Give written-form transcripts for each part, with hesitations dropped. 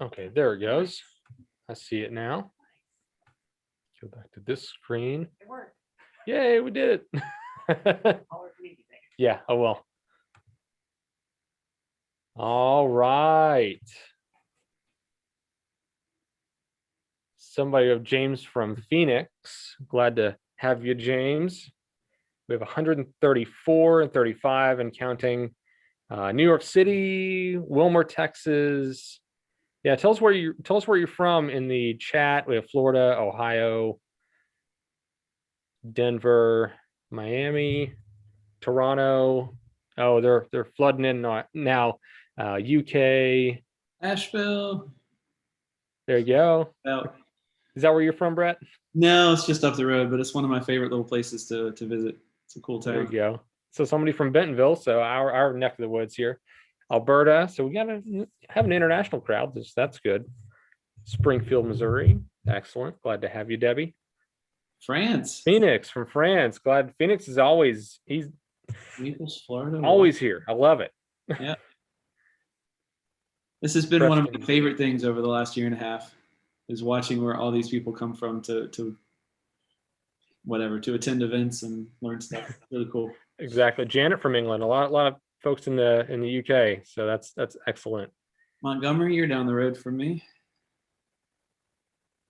Okay, there it goes. I see it now. Go back to this screen. It worked. Yay, we did it. I'll work with you. Yeah, I will. All right. Somebody of James from Phoenix. Glad to have you, James. We have 134 and 35 and counting. New York City, Wilmer, Texas. Yeah, tell us where you're from in the chat. We have Florida, Ohio, Denver, Miami, Toronto. Oh, they're flooding in now. UK. Asheville. There you go. Well, Is that where you're from, Brett? no, it's just up the road, but it's one of my favorite little places to visit. It's a cool town. There you go. So somebody from Bentonville, so our neck of the woods here. Alberta. So we gotta have an international crowd. That's good. Springfield, Missouri. Excellent. Glad to have you, Debbie. France. Phoenix from France. Glad Phoenix is he's Naples, Florida. always here. I love it. Yeah. This has been one of my favorite things over the last year and a half, is watching where all these people come from to attend events and learn stuff. Really cool. Exactly. Janet from England. A lot of folks in the UK. So that's excellent. Montgomery, you're down the road from me.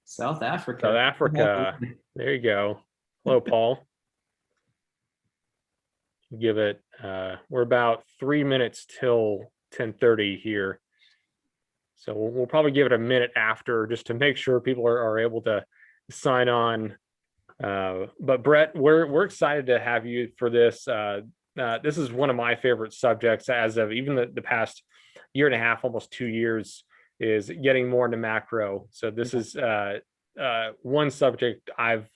South Africa. South Africa. There you go. Hello, Paul. Give it. We're about 3 minutes till 10:30 here. So we'll probably give it a minute after just to make sure people are able to sign on. But Brett, we're excited to have you for this. This is one of my favorite subjects as of even the past year and a half, almost 2 years, is getting more into macro. So this is one subject I've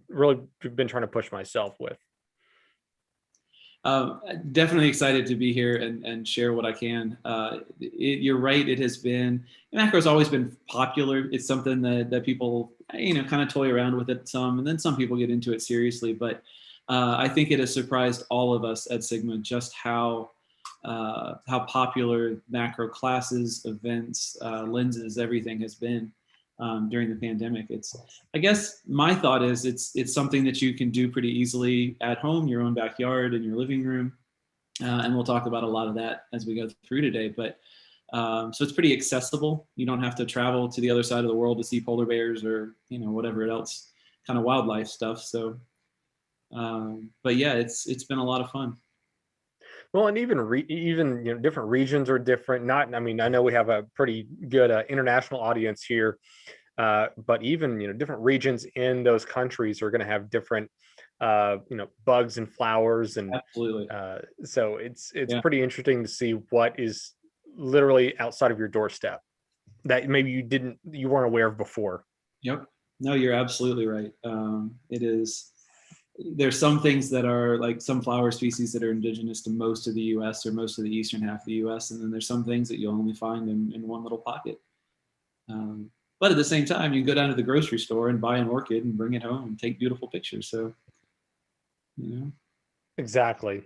really been trying to push myself with. Definitely excited to be here and share what I can. You're right. It has been, macro has always been popular. It's something that people, kind of toy around with it some, and then some people get into it seriously. But I think it has surprised all of us at Sigma just how popular macro classes, events, lenses, everything has been during the pandemic. I guess my thought is it's something that you can do pretty easily at home, your own backyard, in your living room, and we'll talk about a lot of that as we go through today. But so it's pretty accessible. You don't have to travel to the other side of the world to see polar bears or whatever else kind of wildlife stuff. So, but yeah, it's been a lot of fun. Well, and even different regions are different. I know we have a pretty good international audience here, but even different regions in those countries are going to have different bugs and flowers, and absolutely. So it's pretty interesting to see what is literally outside of your doorstep that maybe you weren't aware of before. Yep. No, you're absolutely right. It is. There's some things that are like some flower species that are indigenous to most of the U.S. or most of the eastern half of the U.S. And then there's some things that you'll only find in one little pocket. But at the same time, you can go down to the grocery store and buy an orchid and bring it home and take beautiful pictures. So, Exactly.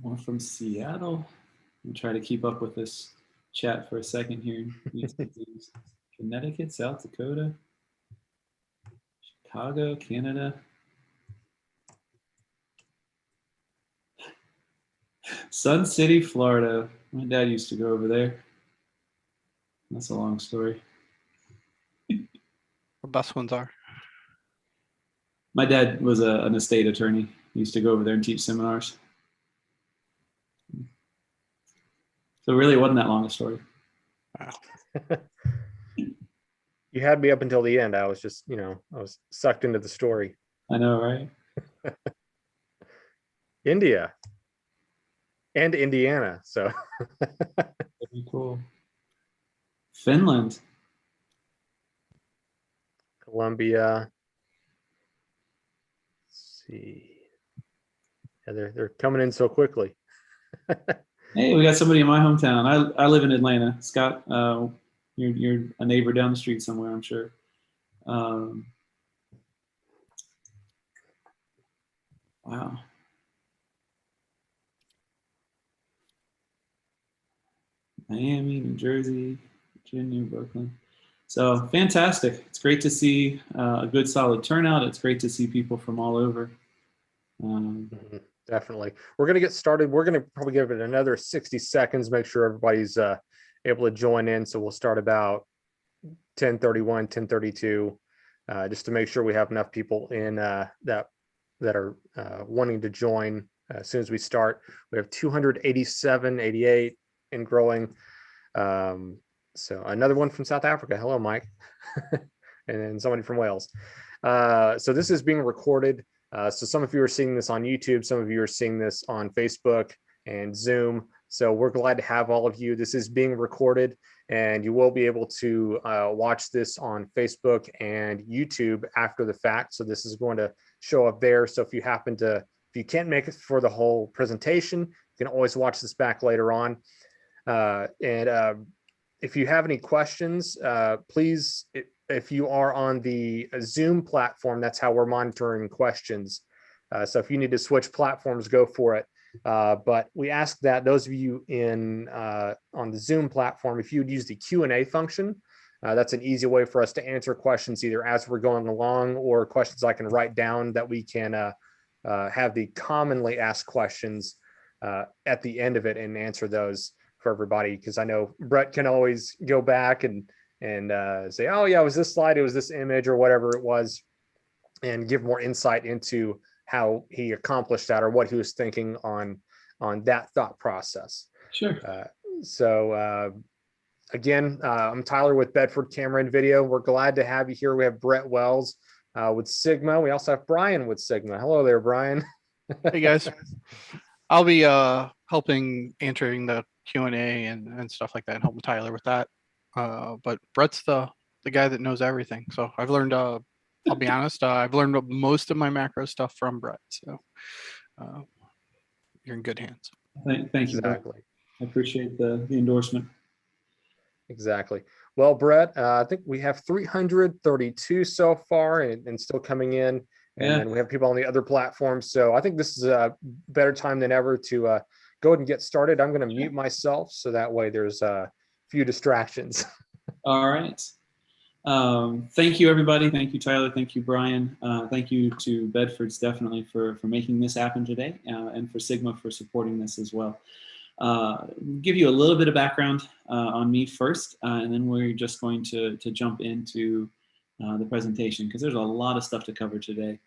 More from Seattle. I'll try to keep up with this chat for a second here. Connecticut, South Dakota, Chicago, Canada. Sun City, Florida. My dad used to go over there. That's a long story. The best ones are. My dad was an estate attorney. He used to go over there and teach seminars. So really, it wasn't that long a story. Wow. You had me up until the end. I was just, I was sucked into the story. I know, right? India and Indiana. So very cool. Finland. Colombia. Let's see. Yeah, they're coming in so quickly. Hey, we got somebody in my hometown. I live in Atlanta. Scott, You're a neighbor down the street somewhere, I'm sure. Wow. Miami, New Jersey, Virginia, Brooklyn. So fantastic. It's great to see a good solid turnout. It's great to see people from all over. Definitely. We're going to get started. We're going to probably give it another 60 seconds, make sure everybody's able to join in. So we'll start about 10:31, 10:32, just to make sure we have enough people in that are wanting to join as soon as we start. We have 287, 88 and growing. So another one from South Africa. Hello, Mike. And then somebody from Wales. So this is being recorded. So some of you are seeing this on YouTube. Some of you are seeing this on Facebook and Zoom. So we're glad to have all of you. This is being recorded, and you will be able to watch this on Facebook and YouTube after the fact. So this is going to show up there. So if you can't make it for the whole presentation, you can always watch this back later on. If you have any questions, please, if you are on the Zoom platform, that's how we're monitoring questions. So if you need to switch platforms, go for it. But we ask that those of you on the Zoom platform, if you would use the Q&A function, that's an easy way for us to answer questions either as we're going along or questions I can write down that we can have the commonly asked questions at the end of it and answer those for everybody. Because I know Brett can always go back and say, oh yeah, it was this slide, it was this image or whatever it was, and give more insight into how he accomplished that or what he was thinking on that thought process. Sure. Again, I'm Tyler with Bedford Camera and Video. We're glad to have you here. We have Brett Wells with Sigma. We also have Brian with Sigma. Hello there, Brian. Hey guys. I'll be helping answering the Q&A and stuff like that, and helping Tyler with that. But Brett's the guy that knows everything. So I've learned, I'll be honest, I've learned most of my macro stuff from Brett. So you're in good hands. Thank you, Brett. Exactly. I appreciate the endorsement. Exactly. Well, Brett, I think we have 332 so far and still coming in. And then we have people on the other platforms. So I think this is a better time than ever to go ahead and get started. I'm going to mute myself so that way there's a few distractions. All right. Thank you, everybody. Thank you, Tyler. Thank you, Brian. Thank you to Bedford's definitely for making this happen today, and for Sigma for supporting this as well. Give you a little bit of background on me first, and then we're just going to jump into the presentation because there's a lot of stuff to cover today.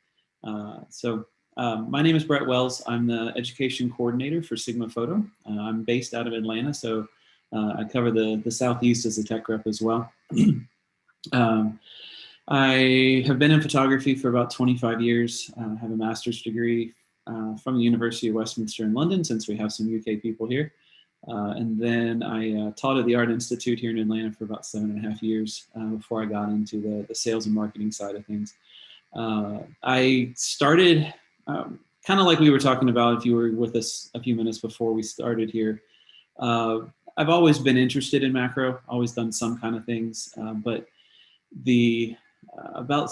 My name is Brett Wells. I'm the education coordinator for Sigma Photo. I'm based out of Atlanta, so I cover the Southeast as a tech rep as well. I have been in photography for about 25 years. I have a master's degree from the University of Westminster in London, since we have some UK people here. And then I taught at the Art Institute here in Atlanta for about 7.5 years before I got into the sales and marketing side of things. I started kind of like we were talking about, if you were with us a few minutes before we started here. I've always been interested in macro, always done some kind of things, but about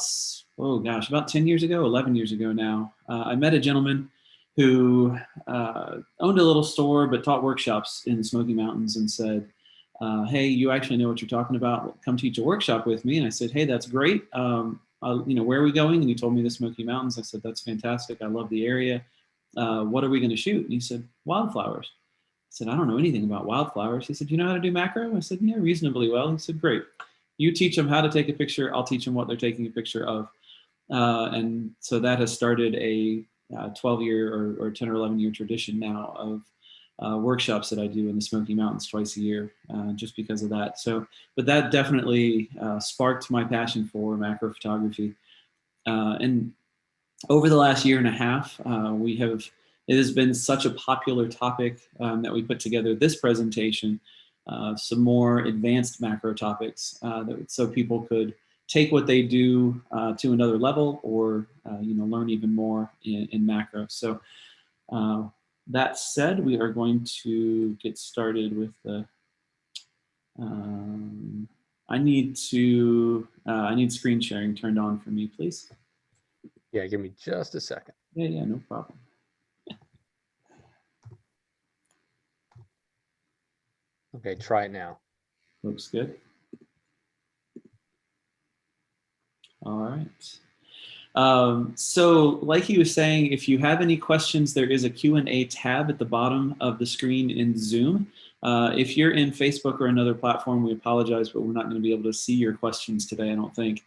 10 years ago, 11 years ago now, I met a gentleman who owned a little store but taught workshops in the Smoky Mountains, and said, hey, you actually know what you're talking about, come teach a workshop with me. And I said, hey, that's great. Where are we going? And he told me the Smoky Mountains. I said, that's fantastic, I love the area. What are we going to shoot? And he said, wildflowers. I said, I don't know anything about wildflowers. He said, you know how to do macro? I said, yeah, reasonably well. He said, great. You teach them how to take a picture. I'll teach them what they're taking a picture of. And so that has started a 12-year or 10 or 11-year tradition now of workshops that I do in the Smoky Mountains twice a year, just because of that. So, but that definitely sparked my passion for macro photography. And over the last 1.5 years, it has been such a popular topic that we put together this presentation, some more advanced macro topics, so people could take what they do to another level, or learn even more in macro. So that said, we are going to get started with the I need screen sharing turned on for me, please. Yeah, give me just a second. Yeah, no problem. Okay, try it now. Looks good. All right. So like he was saying, if you have any questions, there is a Q&A tab at the bottom of the screen in Zoom. If you're in Facebook or another platform, we apologize, but we're not going to be able to see your questions today, I don't think.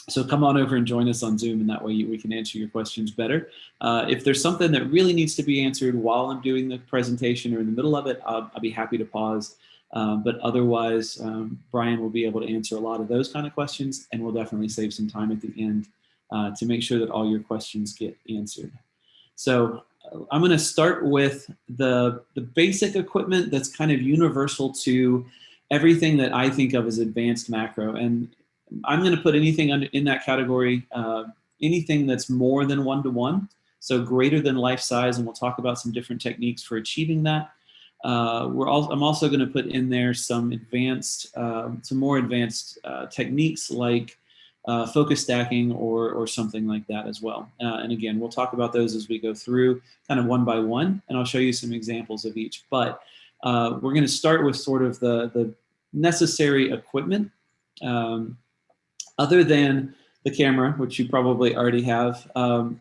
So come on over and join us on Zoom, and that way we can answer your questions better. If there's something that really needs to be answered while I'm doing the presentation or in the middle of it, I'll be happy to pause. But otherwise, Brian will be able to answer a lot of those kind of questions, and we'll definitely save some time at the end to make sure that all your questions get answered. So I'm going to start with the basic equipment that's kind of universal to everything that I think of as advanced macro. And I'm going to put anything in that category, anything that's more than 1:1, so greater than life size, and we'll talk about some different techniques for achieving that. I'm also going to put in there some more advanced techniques like focus stacking or something like that as well. And again, we'll talk about those as we go through kind of one by one, and I'll show you some examples of each. But we're going to start with sort of the necessary equipment. Other than the camera, which you probably already have.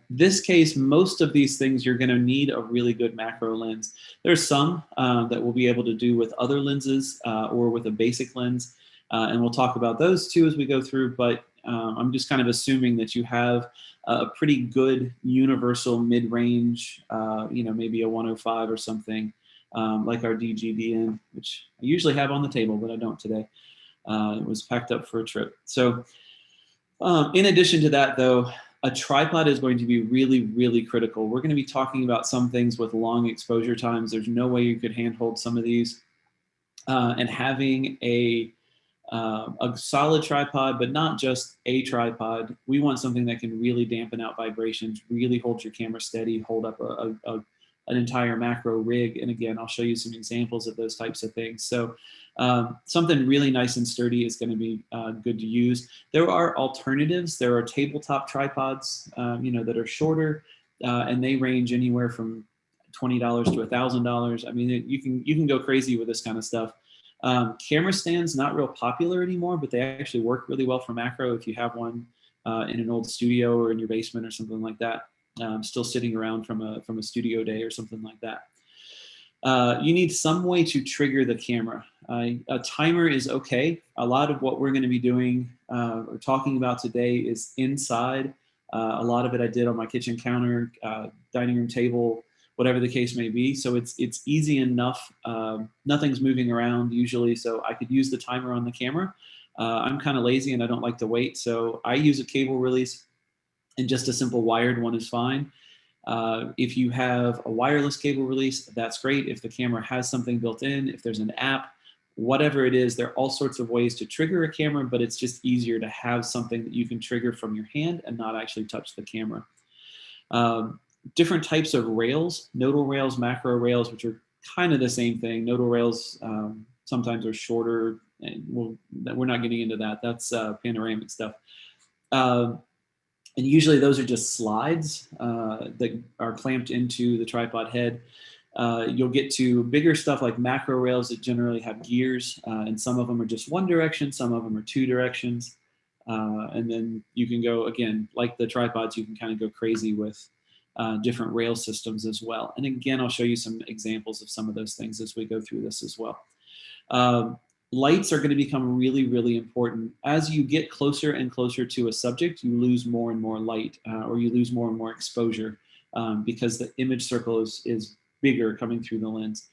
This case, most of these things you're going to need a really good macro lens. There's some that we'll be able to do with other lenses or with a basic lens, and we'll talk about those too as we go through, but I'm just kind of assuming that you have a pretty good universal mid-range, maybe a 105 or something, like our DGDN, which I usually have on the table, but I don't today. It was packed up for a trip. So in addition to that, though, a tripod is going to be really, really critical. We're going to be talking about some things with long exposure times. There's no way you could handhold some of these. And having a solid tripod, but not just a tripod. We want something that can really dampen out vibrations, really hold your camera steady, hold up an entire macro rig. And again, I'll show you some examples of those types of things. So something really nice and sturdy is going to be good to use. There are alternatives. There are tabletop tripods, that are shorter, and they range anywhere from $20 to $1,000. I mean, you can go crazy with this kind of stuff. Camera stands, not real popular anymore, but they actually work really well for macro if you have one in an old studio or in your basement or something like that. Still sitting around from a studio day or something like that. You need some way to trigger the camera. A timer is okay. A lot of what we're going to be doing or talking about today is inside. A lot of it I did on my kitchen counter, dining room table, whatever the case may be. So it's easy enough. Nothing's moving around usually, so I could use the timer on the camera. I'm kind of lazy and I don't like to wait, so I use a cable release, and just a simple wired one is fine. If you have a wireless cable release, that's great. If the camera has something built in, if there's an app, whatever it is, there are all sorts of ways to trigger a camera, but it's just easier to have something that you can trigger from your hand and not actually touch the camera. Different types of rails, nodal rails, macro rails, which are kind of the same thing. Nodal rails sometimes are shorter, and we're not getting into that. That's panoramic stuff. And usually those are just slides that are clamped into the tripod head. You'll get to bigger stuff like macro rails that generally have gears, and some of them are just one direction, some of them are two directions. And then you can go, again, like the tripods, you can kind of go crazy with different rail systems as well. And again, I'll show you some examples of some of those things as we go through this as well. Lights are going to become really, really important. As you get closer and closer to a subject, you lose more and more light, or you lose more and more exposure because the image circle is bigger coming through the lens.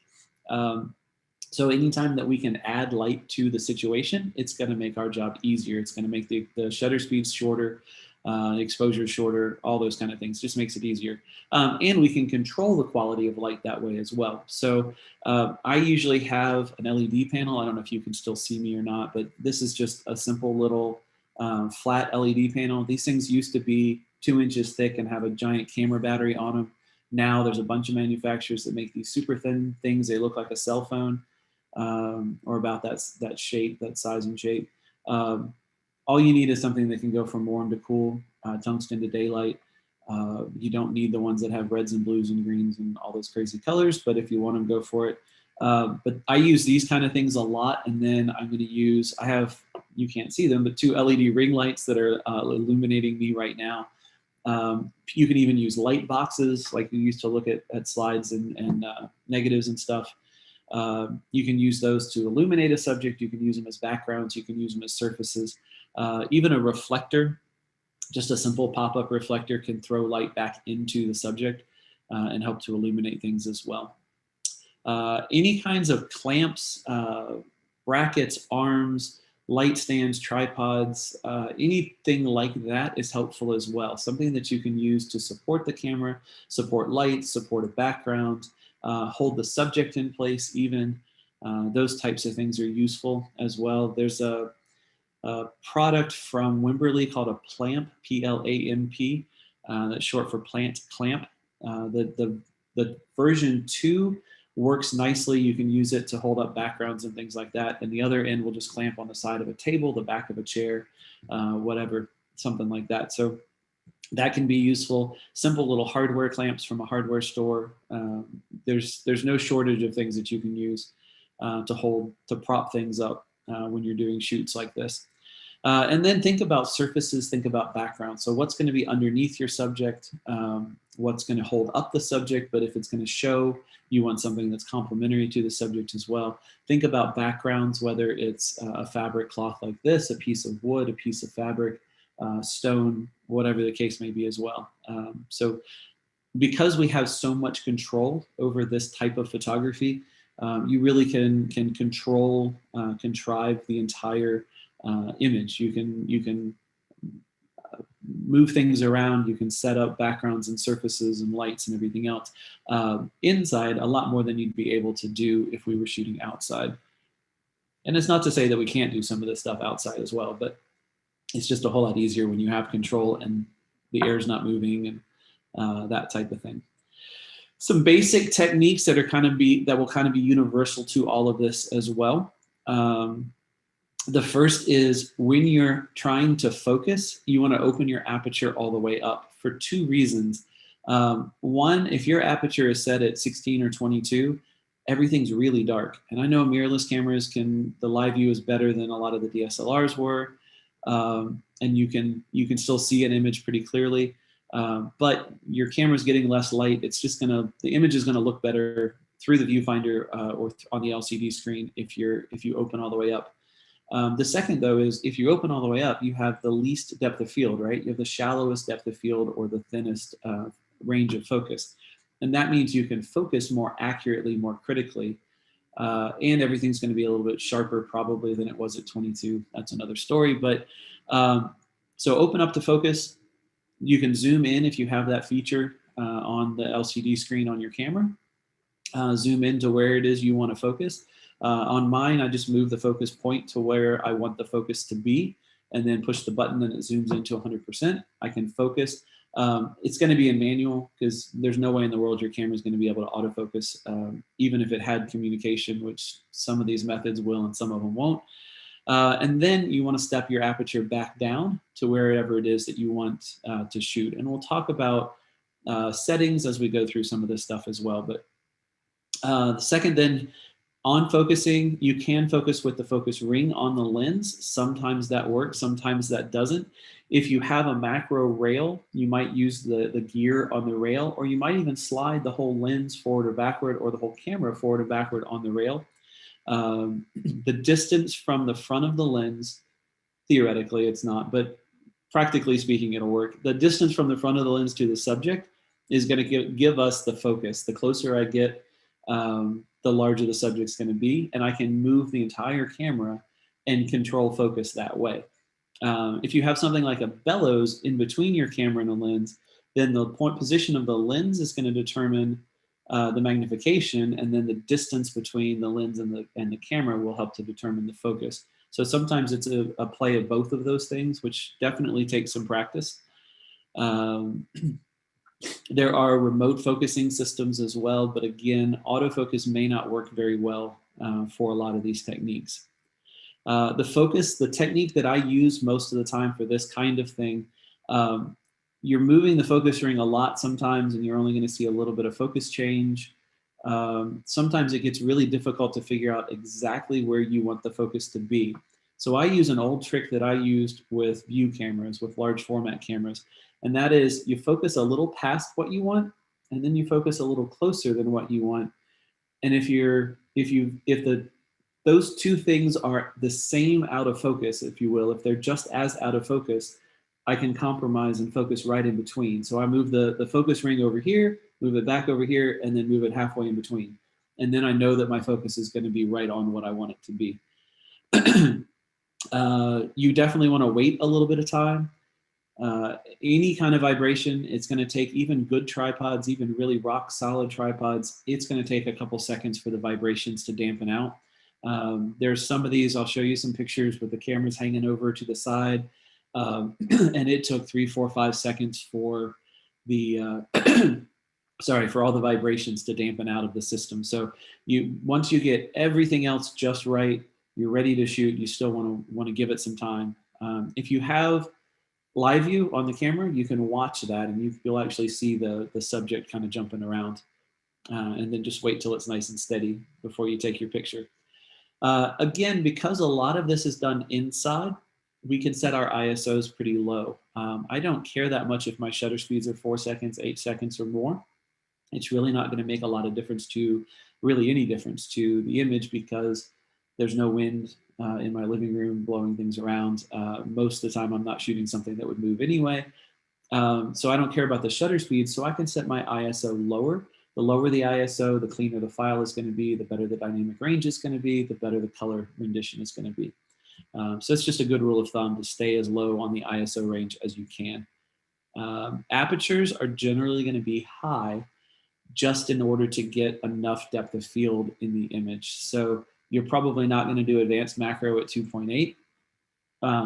So anytime that we can add light to the situation, it's going to make our job easier. It's going to make the shutter speeds shorter, exposure shorter, all those kind of things. Just makes it easier. And we can control the quality of light that way as well. So I usually have an LED panel. I don't know if you can still see me or not, but this is just a simple little flat LED panel. These things used to be 2 inches thick and have a giant camera battery on them. Now there's a bunch of manufacturers that make these super thin things. They look like a cell phone. or about that shape, that size and shape. All you need is something that can go from warm to cool, tungsten to daylight. You don't need the ones that have reds and blues and greens and all those crazy colors, but if you want them, go for it. But I use these kind of things a lot, and then I'm going to use, I have, you can't see them, but 2 LED ring lights that are illuminating me right now. You can even use light boxes like you used to look at slides and negatives and stuff. You can use those to illuminate a subject. You can use them as backgrounds. You can use them as surfaces. Even a reflector, just a simple pop-up reflector, can throw light back into the subject and help to illuminate things as well. Any kinds of clamps, brackets, arms, light stands, tripods, anything like that is helpful as well. Something that you can use to support the camera, support light, support a background, hold the subject in place even. Those types of things are useful as well. There's a product from Wimberley called a Plamp, P-L-A-M-P, that's short for plant clamp. The version 2 works nicely. You can use it to hold up backgrounds and things like that. And the other end will just clamp on the side of a table, the back of a chair, whatever, something like that. So that can be useful. Simple little hardware clamps from a hardware store. There's no shortage of things that you can use to prop things up when you're doing shoots like this. And then think about surfaces, think about background. So what's going to be underneath your subject, what's going to hold up the subject, but if it's going to show, you want something that's complementary to the subject as well. Think about backgrounds, whether it's a fabric cloth like this, a piece of wood, a piece of fabric, stone, whatever the case may be as well. So because we have so much control over this type of photography, you really can control, contrive the entire image. You can move things around. You can set up backgrounds and surfaces and lights and everything else inside a lot more than you'd be able to do if we were shooting outside. And it's not to say that we can't do some of this stuff outside as well, but it's just a whole lot easier when you have control and the air's not moving and that type of thing. Some basic techniques that will kind of be universal to all of this as well. The first is when you're trying to focus, you want to open your aperture all the way up for 2 reasons. One, if your aperture is set at 16 or 22, everything's really dark. And I know mirrorless cameras the live view is better than a lot of the DSLRs were. And you can still see an image pretty clearly. But your camera's getting less light. It's just the image is gonna look better through the viewfinder or on the LCD screen if you open all the way up. The second, though, is if you open all the way up, you have the least depth of field, right? You have the shallowest depth of field or the thinnest range of focus. And that means you can focus more accurately, more critically, and everything's going to be a little bit sharper probably than it was at 22. That's another story. But so open up to focus. You can zoom in if you have that feature on the LCD screen on your camera. Zoom in to where it is you want to focus. On mine, I just move the focus point to where I want the focus to be and then push the button and it zooms into 100%. I can focus. It's going to be in manual because there's no way in the world your camera is going to be able to autofocus, even if it had communication, which some of these methods will and some of them won't. And then you want to step your aperture back down to wherever it is that you want to shoot. And we'll talk about settings as we go through some of this stuff as well. But the second, then, on focusing, you can focus with the focus ring on the lens. Sometimes that works, sometimes that doesn't. If you have a macro rail, you might use the gear on the rail, or you might even slide the whole lens forward or backward, or the whole camera forward or backward on the rail. The distance from the front of the lens, theoretically it's not, but practically speaking it'll work. The distance from the front of the lens to the subject is going to give us the focus. The closer I get, the larger the subject's going to be, and I can move the entire camera and control focus that way. If you have something like a bellows in between your camera and the lens, then the point position of the lens is going to determine the magnification, and then the distance between the lens and the camera will help to determine the focus. So sometimes it's a play of both of those things, which definitely takes some practice. There are remote focusing systems as well, but again, autofocus may not work very well for a lot of these techniques. The technique that I use most of the time for this kind of thing, you're moving the focus ring a lot sometimes, and you're only going to see a little bit of focus change. Sometimes it gets really difficult to figure out exactly where you want the focus to be. So I use an old trick that I used with view cameras, with large format cameras, and that is you focus a little past what you want, and then you focus a little closer than what you want. And if those two things are the same out of focus, if you will, if they're just as out of focus, I can compromise and focus right in between. So I move the focus ring over here, move it back over here, and then move it halfway in between. And then I know that my focus is going to be right on what I want it to be. You definitely want to wait a little bit of time. Any kind of vibration, it's going to take, even good tripods, even really rock solid tripods, it's going to take a couple seconds for the vibrations to dampen out. There's some of these, I'll show you some pictures with the cameras hanging over to the side. And it took 3, 4, 5 seconds for the, for all the vibrations to dampen out of the system. So once you get everything else just right, you're ready to shoot, you still want to give it some time. If you have live view on the camera, you can watch that and you'll actually see the subject kind of jumping around. And then just wait till it's nice and steady before you take your picture. Again, because a lot of this is done inside, we can set our ISOs pretty low. I don't care that much if my shutter speeds are 4 seconds, 8 seconds or more. It's really not going to make a lot of difference to, really any difference to the image, because there's no wind in my living room blowing things around. Most of the time I'm not shooting something that would move anyway. So I don't care about the shutter speed, so I can set my ISO lower. The lower the ISO, the cleaner the file is going to be, the better the dynamic range is going to be, the better the color rendition is going to be. So it's just a good rule of thumb to stay as low on the ISO range as you can. Apertures are generally going to be high just in order to get enough depth of field in the image. So you're probably not going to do advanced macro at 2.8.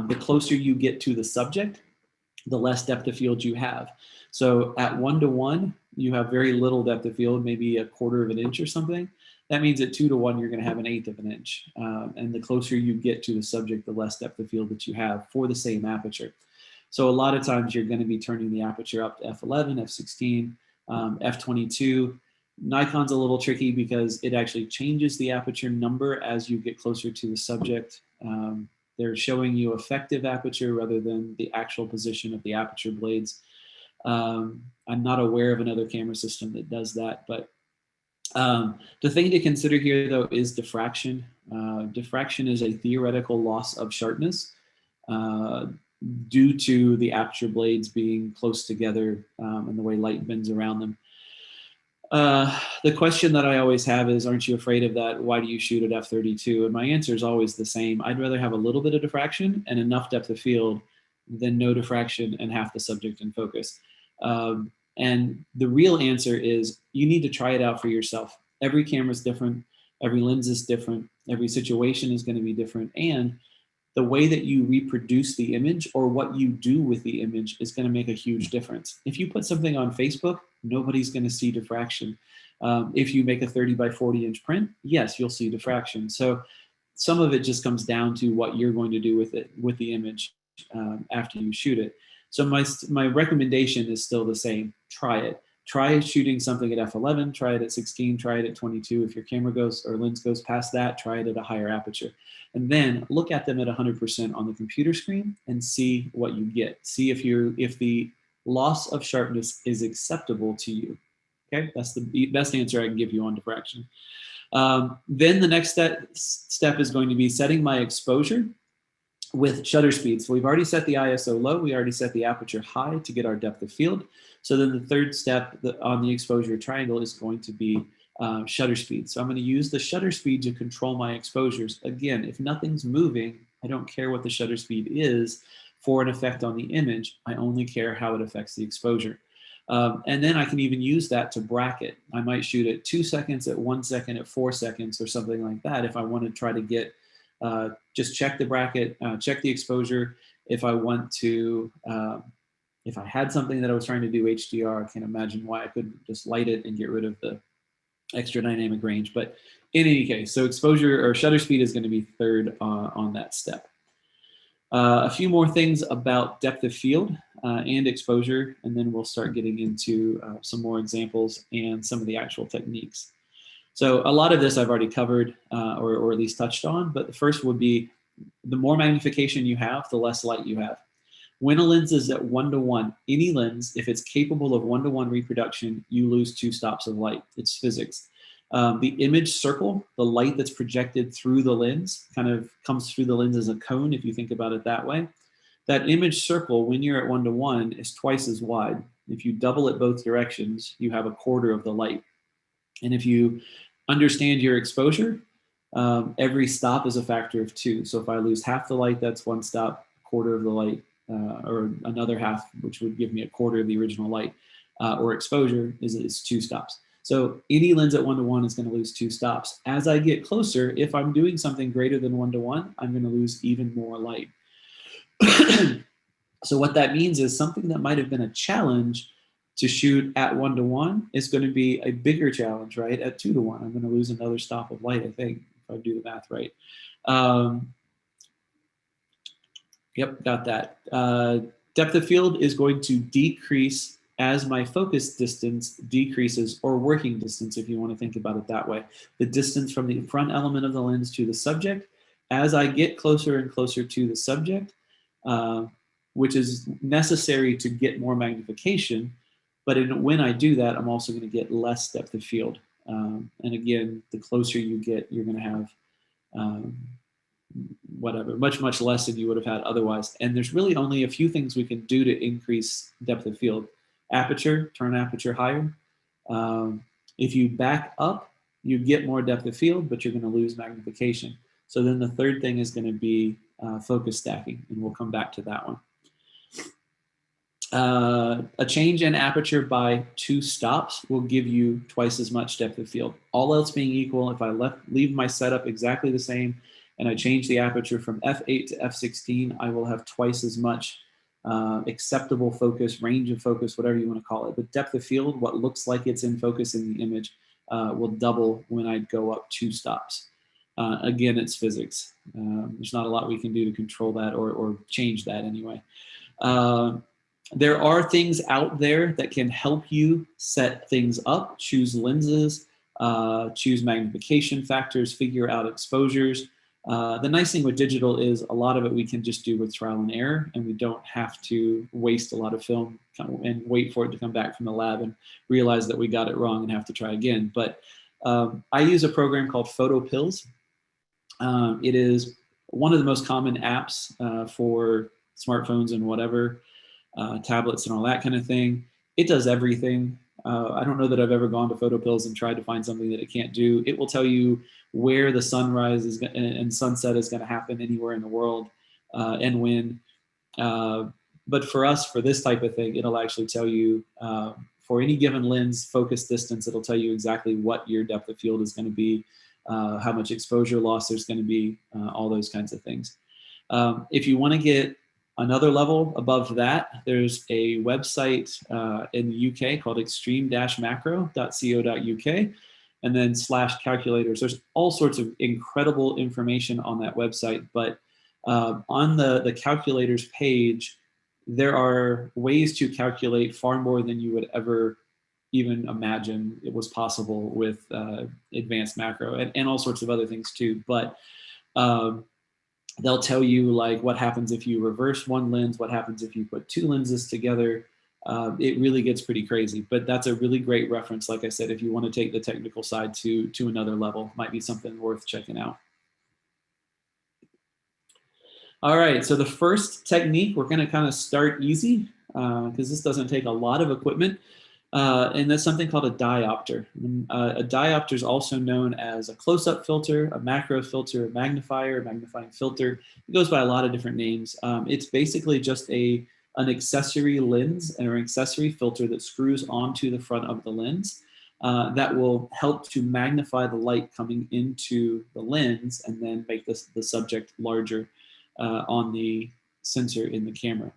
The closer you get to the subject, the less depth of field you have. So at 1:1, you have very little depth of field, maybe 1/4 of an inch or something. That means at 2:1, you're going to have 1/8 of an inch. And the closer you get to the subject, the less depth of field that you have for the same aperture. So a lot of times you're going to be turning the aperture up to f11, f16, f22. Nikon's a little tricky because it actually changes the aperture number as you get closer to the subject. They're showing you effective aperture rather than the actual position of the aperture blades. I'm not aware of another camera system that does that, but the thing to consider here though is diffraction. Diffraction is a theoretical loss of sharpness due to the aperture blades being close together and the way light bends around them. The question that I always have is, aren't you afraid of that? Why do you shoot at f32? And my answer is always the same. I'd rather have a little bit of diffraction and enough depth of field than no diffraction and half the subject in focus. And the real answer is you need to try it out for yourself. Every camera is different. Every lens is different. Every situation is going to be different. And the way that you reproduce the image or what you do with the image is going to make a huge difference. If you put something on Facebook, nobody's going to see diffraction. If you make a 30 by 40 inch print, yes, you'll see diffraction. So some of it just comes down to what you're going to do with it, with the image after you shoot it. So my recommendation is still the same. Try it. Try shooting something at f11, try it at 16, try it at 22. If your camera goes or lens goes past that, try it at a higher aperture. And then look at them at 100% on the computer screen and see what you get. See if the loss of sharpness is acceptable to you. Okay, that's the best answer I can give you on diffraction. Then the next step is going to be setting my exposure with shutter speed. So we've already set the ISO low, we already set the aperture high to get our depth of field. So then the third step on the exposure triangle is going to be shutter speed. So I'm going to use the shutter speed to control my exposures. Again, if nothing's moving, I don't care what the shutter speed is for an effect on the image. I only care how it affects the exposure. And then I can even use that to bracket. I might shoot at 2 seconds, at 1 second, at 4 seconds, or something like that if I want to try to get just check the bracket, check the exposure. If I want to, if I had something that I was trying to do HDR, I can't imagine why I couldn't just light it and get rid of the extra dynamic range. But in any case, so exposure or shutter speed is going to be third on that step. A few more things about depth of field and exposure, and then we'll start getting into some more examples and some of the actual techniques. So a lot of this I've already covered or at least touched on, but the first would be the more magnification you have, the less light you have. When a lens is at 1:1, any lens, if it's capable of 1:1 reproduction, you lose 2 stops of light. It's physics. The image circle, the light that's projected through the lens, kind of comes through the lens as a cone, if you think about it that way. That image circle, when you're at 1:1, is twice as wide. If you double it both directions, you have a quarter of the light. And if you understand your exposure, every stop is a factor of 2. So if I lose half the light, that's 1 stop, quarter of the light, or another half, which would give me a quarter of the original light, or exposure is 2 stops. So any lens at 1:1 is going to lose 2 stops. As I get closer, if I'm doing something greater than 1:1, I'm going to lose even more light. So what that means is something that might have been a challenge to shoot at 1:1 is going to be a bigger challenge, right? At 2:1, I'm going to lose another stop of light, I think, if I do the math right. Yep, got that. Depth of field is going to decrease as my focus distance decreases, or working distance, if you want to think about it that way. The distance from the front element of the lens to the subject. As I get closer and closer to the subject, which is necessary to get more magnification, but when I do that, I'm also going to get less depth of field. And again, the closer you get, you're going to have whatever, much less than you would have had otherwise. And there's really only a few things we can do to increase depth of field. Aperture, turn aperture higher. If you back up, you get more depth of field, but you're going to lose magnification. So then the third thing is going to be focus stacking, and we'll come back to that one. A change in aperture by 2 stops will give you twice as much depth of field. All else being equal, if I leave my setup exactly the same and I change the aperture from f8 to f16, I will have twice as much acceptable focus, range of focus, whatever you want to call it. But depth of field, what looks like it's in focus in the image, will double when I go up 2 stops. Again, it's physics. There's not a lot we can do to control that or change that anyway. There are things out there that can help you set things up, choose lenses, choose magnification factors, figure out exposures. The nice thing with digital is a lot of it we can just do with trial and error, and we don't have to waste a lot of film and wait for it to come back from the lab and realize that we got it wrong and have to try again. But I use a program called PhotoPills. It is one of the most common apps for smartphones and whatever, tablets and all that kind of thing. It does everything. I don't know that I've ever gone to PhotoPills and tried to find something that it can't do. It will tell you where the sunrise is and sunset is going to happen anywhere in the world and when. But for us, for this type of thing, it'll actually tell you for any given lens focus distance, it'll tell you exactly what your depth of field is going to be, how much exposure loss there's going to be, all those kinds of things. If you want to get another level above that, there's a website in the UK called extreme-macro.co.uk, and then /calculators. There's all sorts of incredible information on that website, but on the calculators page, there are ways to calculate far more than you would ever even imagine it was possible with advanced macro and all sorts of other things too. But they'll tell you like what happens if you reverse one lens, what happens if you put 2 lenses together. It really gets pretty crazy, but that's a really great reference. Like I said, if you want to take the technical side to another level, might be something worth checking out. All right, so the first technique, we're going to kind of start easy because this doesn't take a lot of equipment. And that's something called a diopter. A diopter is also known as a close-up filter, a macro filter, a magnifier, a magnifying filter. It goes by a lot of different names. It's basically just an accessory lens or an accessory filter that screws onto the front of the lens that will help to magnify the light coming into the lens and then make the subject larger on the sensor in the camera.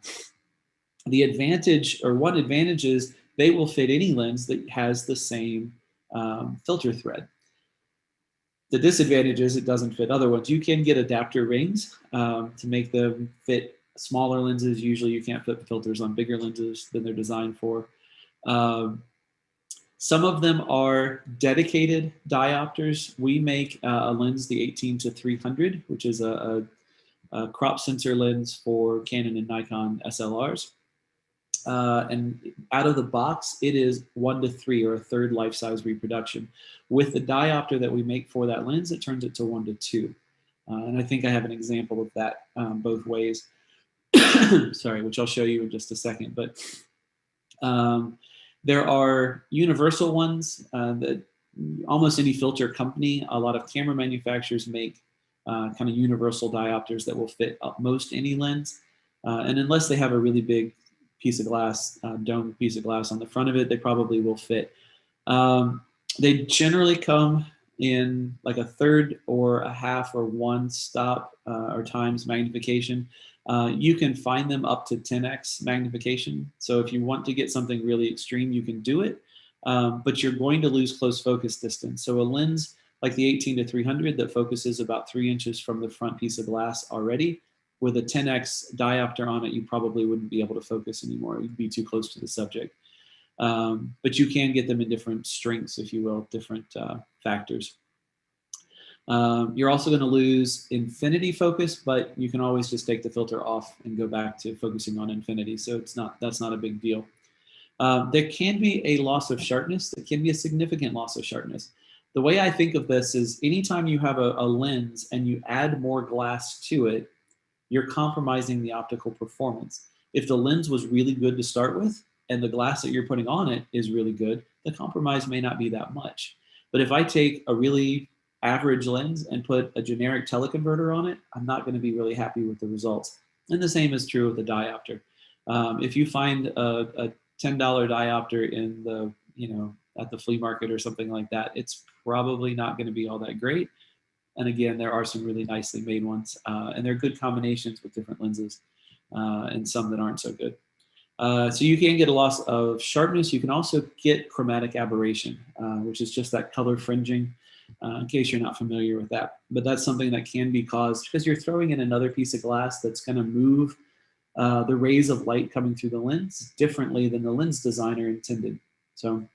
The advantage, or one advantage, is they will fit any lens that has the same filter thread. The disadvantage is it doesn't fit other ones. You can get adapter rings to make them fit smaller lenses. Usually you can't put filters on bigger lenses than they're designed for. Some of them are dedicated diopters. We make a lens, the 18-300, which is a crop sensor lens for Canon and Nikon SLRs. And out of the box, it is 1-3 or a third life-size reproduction. With the diopter that we make for that lens, it turns it to 1-2. And I think I have an example of that both ways. Sorry, which I'll show you in just a second. But there are universal ones that almost any filter company, a lot of camera manufacturers make kind of universal diopters that will fit up most any lens. And unless they have a really big piece of glass, domed piece of glass on the front of it, they probably will fit. They generally come in like a third or a half or one stop or times magnification. You can find them up to 10x magnification. So if you want to get something really extreme, you can do it, but you're going to lose close focus distance. So a lens like the 18-300 that focuses about 3 inches from the front piece of glass already, with a 10x diopter on it, you probably wouldn't be able to focus anymore. You'd be too close to the subject. But you can get them in different strengths, if you will, different factors. You're also going to lose infinity focus, but you can always just take the filter off and go back to focusing on infinity. So that's not a big deal. There can be a loss of sharpness. It can be a significant loss of sharpness. The way I think of this is anytime you have a lens and you add more glass to it, you're compromising the optical performance. If the lens was really good to start with and the glass that you're putting on it is really good, the compromise may not be that much. But if I take a really average lens and put a generic teleconverter on it, I'm not going to be really happy with the results. And the same is true with the diopter. If you find a $10 diopter in the, at the flea market or something like that, it's probably not going to be all that great. And again, there are some really nicely made ones, and they're good combinations with different lenses, and some that aren't so good. So you can get a loss of sharpness. You can also get chromatic aberration, which is just that color fringing, in case you're not familiar with that. But that's something that can be caused because you're throwing in another piece of glass that's going to move the rays of light coming through the lens differently than the lens designer intended. So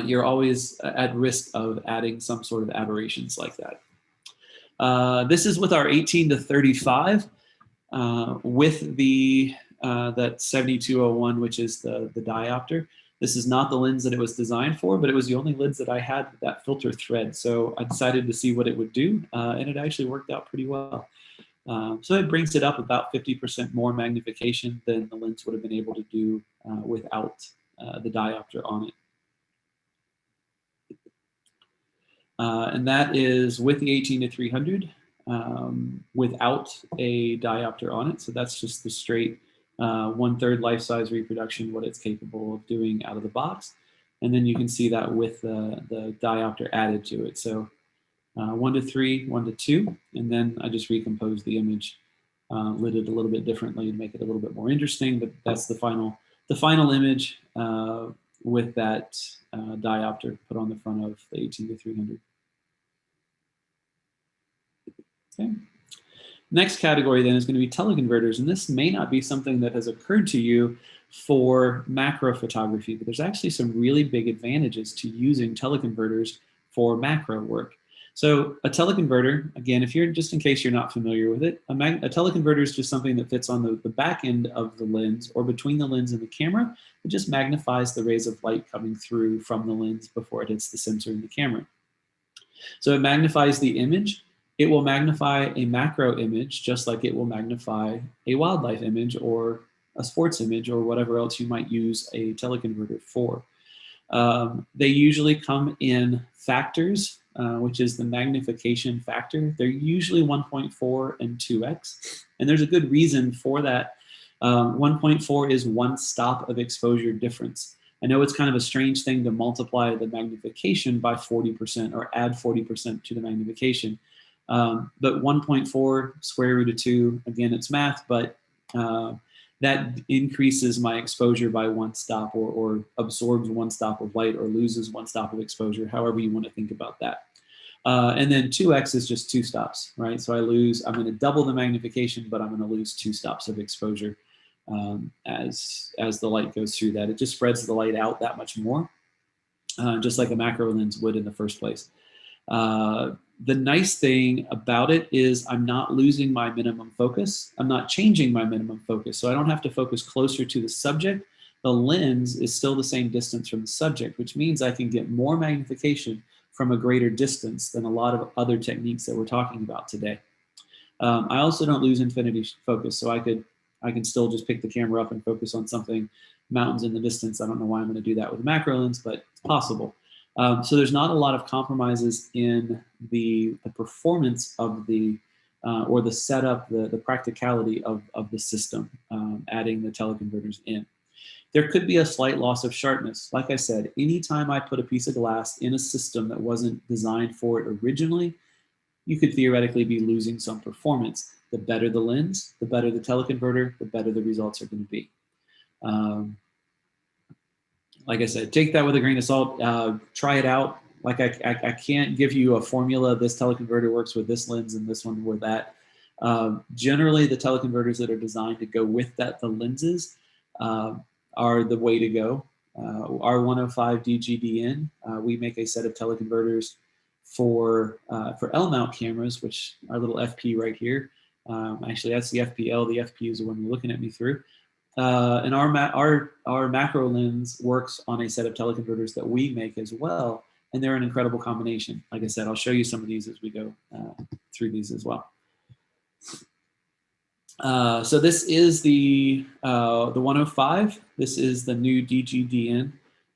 you're always at risk of adding some sort of aberrations like that. This is with our 18-35 with the that 7201, which is the diopter. This is not the lens that it was designed for, but it was the only lens that I had that filter thread. So I decided to see what it would do, and it actually worked out pretty well. So it brings it up about 50% more magnification than the lens would have been able to do without the diopter on it. And that is with the 18-300 without a diopter on it. So that's just the straight 1/3 life-size reproduction, what it's capable of doing out of the box. And then you can see that with the diopter added to it. So 1-3, 1-2, and then I just recomposed the image, lit it a little bit differently to make it a little bit more interesting. But that's the final image with that diopter put on the front of the 18-300. Okay. Next category then is going to be teleconverters, and this may not be something that has occurred to you for macro photography, but there's actually some really big advantages to using teleconverters for macro work. So a teleconverter, again, if you're just in case you're not familiar with it, a teleconverter is just something that fits on the back end of the lens or between the lens and the camera. It just magnifies the rays of light coming through from the lens before it hits the sensor in the camera. So it magnifies the image. It will magnify a macro image just like it will magnify a wildlife image or a sports image or whatever else you might use a teleconverter for. They usually come in factors, which is the magnification factor. They're usually 1.4 and 2x. And there's a good reason for that. 1.4 is one stop of exposure difference. I know it's kind of a strange thing to multiply the magnification by 40% or add 40% to the magnification. But 1.4 square root of 2, again, it's math, but that increases my exposure by one stop or absorbs one stop of light or loses one stop of exposure, however you want to think about that. And then 2x is just 2 stops, right? So I'm going to double the magnification, but I'm going to lose 2 stops of exposure as the light goes through that. It just spreads the light out that much more, just like a macro lens would in the first place. The nice thing about it is I'm not losing my minimum focus. I'm not changing my minimum focus. So I don't have to focus closer to the subject. The lens is still the same distance from the subject, which means I can get more magnification from a greater distance than a lot of other techniques that we're talking about today. I also don't lose infinity focus. So I can still just pick the camera up and focus on something, mountains in the distance. I don't know why I'm going to do that with a macro lens, but it's possible. So there's not a lot of compromises in the performance of the or the setup, the practicality of the system, adding the teleconverters in. There could be a slight loss of sharpness. Like I said, anytime I put a piece of glass in a system that wasn't designed for it originally, you could theoretically be losing some performance. The better the lens, the better the teleconverter, the better the results are going to be. Like I said, take that with a grain of salt. Try it out. Like I can't give you a formula. This teleconverter works with this lens and this one with that. Generally, the teleconverters that are designed to go with the lenses are the way to go. Our 105 DGDN, we make a set of teleconverters for L-mount cameras, which our little FP right here. Actually, that's the FPL. The FP is the one you're looking at me through. And our macro lens works on a set of teleconverters that we make as well, and they're an incredible combination. Like I said, I'll show you some of these as we go through these as well. So this is the 105. This is the new DGDN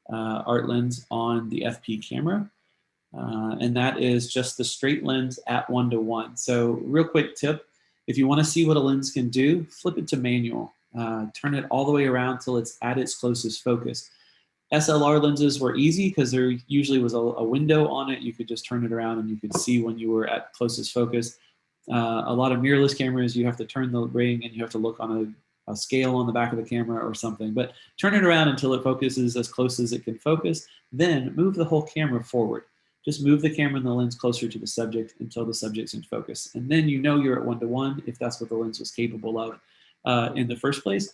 art lens on the FP camera. And that is just the straight lens at 1:1. So real quick tip, if you want to see what a lens can do, flip it to manual. Turn it all the way around till it's at its closest focus. SLR lenses were easy because there usually was a window on it. You could just turn it around and you could see when you were at closest focus. A lot of mirrorless cameras, you have to turn the ring and you have to look on a scale on the back of the camera or something. But turn it around until it focuses as close as it can focus. Then move the whole camera forward. Just move the camera and the lens closer to the subject until the subject's in focus. And then you know you're at 1:1 if that's what the lens was capable of in the first place.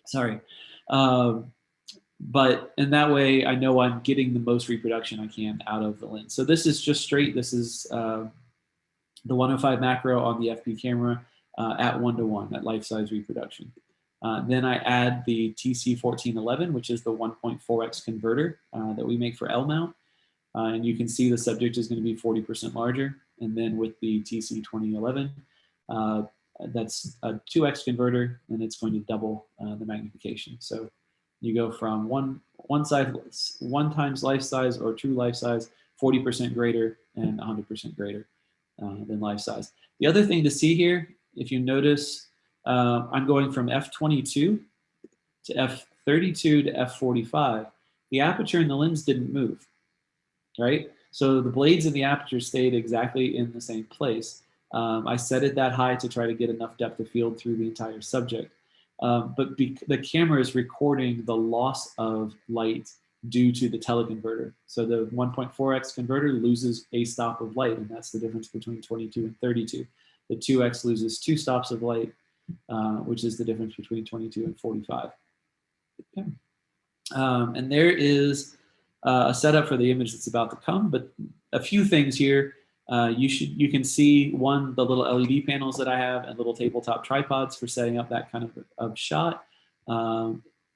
Sorry. But in that way, I know I'm getting the most reproduction I can out of the lens. So this is just straight. This is the 105 macro on the FP camera at 1:1, at life-size reproduction. Then I add the TC1411, which is the 1.4x converter that we make for L-mount. And you can see the subject is going to be 40% larger. And then with the TC2011, that's a 2x converter, and it's going to double the magnification. So you go from one times life size or true life size, 40% greater and 100% greater than life size. The other thing to see here, if you notice, I'm going from f22 to f32 to f45. The aperture in the lens didn't move, right? So the blades in the aperture stayed exactly in the same place. I set it that high to try to get enough depth of field through the entire subject. But the camera is recording the loss of light due to the teleconverter. So the 1.4x converter loses a stop of light, and that's the difference between 22 and 32. The 2x loses 2 stops of light, which is the difference between 22 and 45. Okay. And there is a setup for the image that's about to come, but a few things here. You can see the little LED panels that I have and little tabletop tripods for setting up that kind of shot.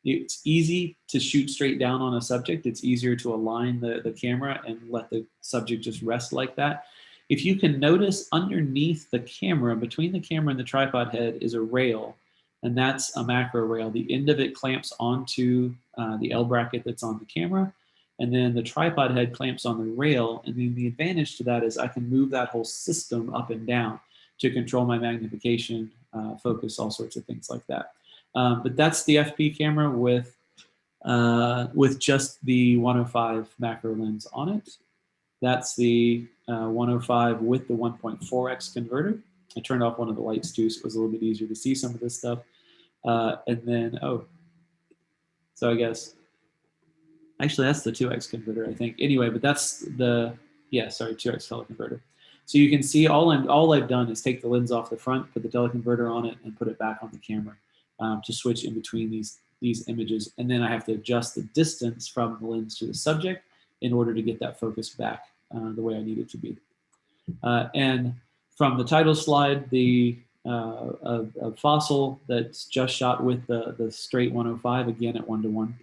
It's easy to shoot straight down on a subject. It's easier to align the camera and let the subject just rest like that. If you can notice underneath the camera, between the camera and the tripod head is a rail, and that's a macro rail. The end of it clamps onto the L bracket that's on the camera, and then the tripod head clamps on the rail. And then the advantage to that is I can move that whole system up and down to control my magnification, focus, all sorts of things like that. But that's the FP camera with just the 105 macro lens on it. That's the 105 with the 1.4x converter. I turned off one of the lights too, so it was a little bit easier to see some of this stuff. And then, so I guess Actually, that's the 2x converter, I think. Anyway, but that's the, yeah, sorry, 2x teleconverter. So you can see all I've done is take the lens off the front, put the teleconverter on it, and put it back on the camera to switch in between these images. And then I have to adjust the distance from the lens to the subject in order to get that focus back the way I need it to be. And from the title slide, a fossil that's just shot with the straight 105, again at 1:1.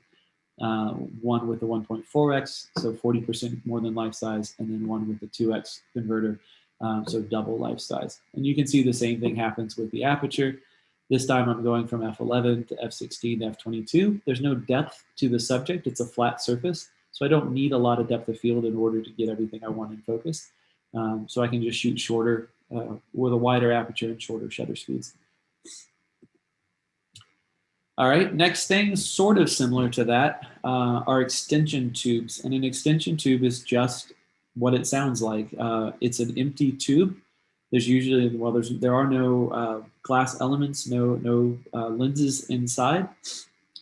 One with the 1.4x, so 40% more than life size, and then one with the 2x converter, so double life size. And you can see the same thing happens with the aperture. This time I'm going from f11 to f16 to f22. There's no depth to the subject. It's a flat surface, so I don't need a lot of depth of field in order to get everything I want in focus. So I can just shoot shorter with a wider aperture and shorter shutter speeds. All right, next thing, sort of similar to that, are extension tubes. And an extension tube is just what it sounds like. It's an empty tube. There's usually, well, there are no glass elements, no lenses inside.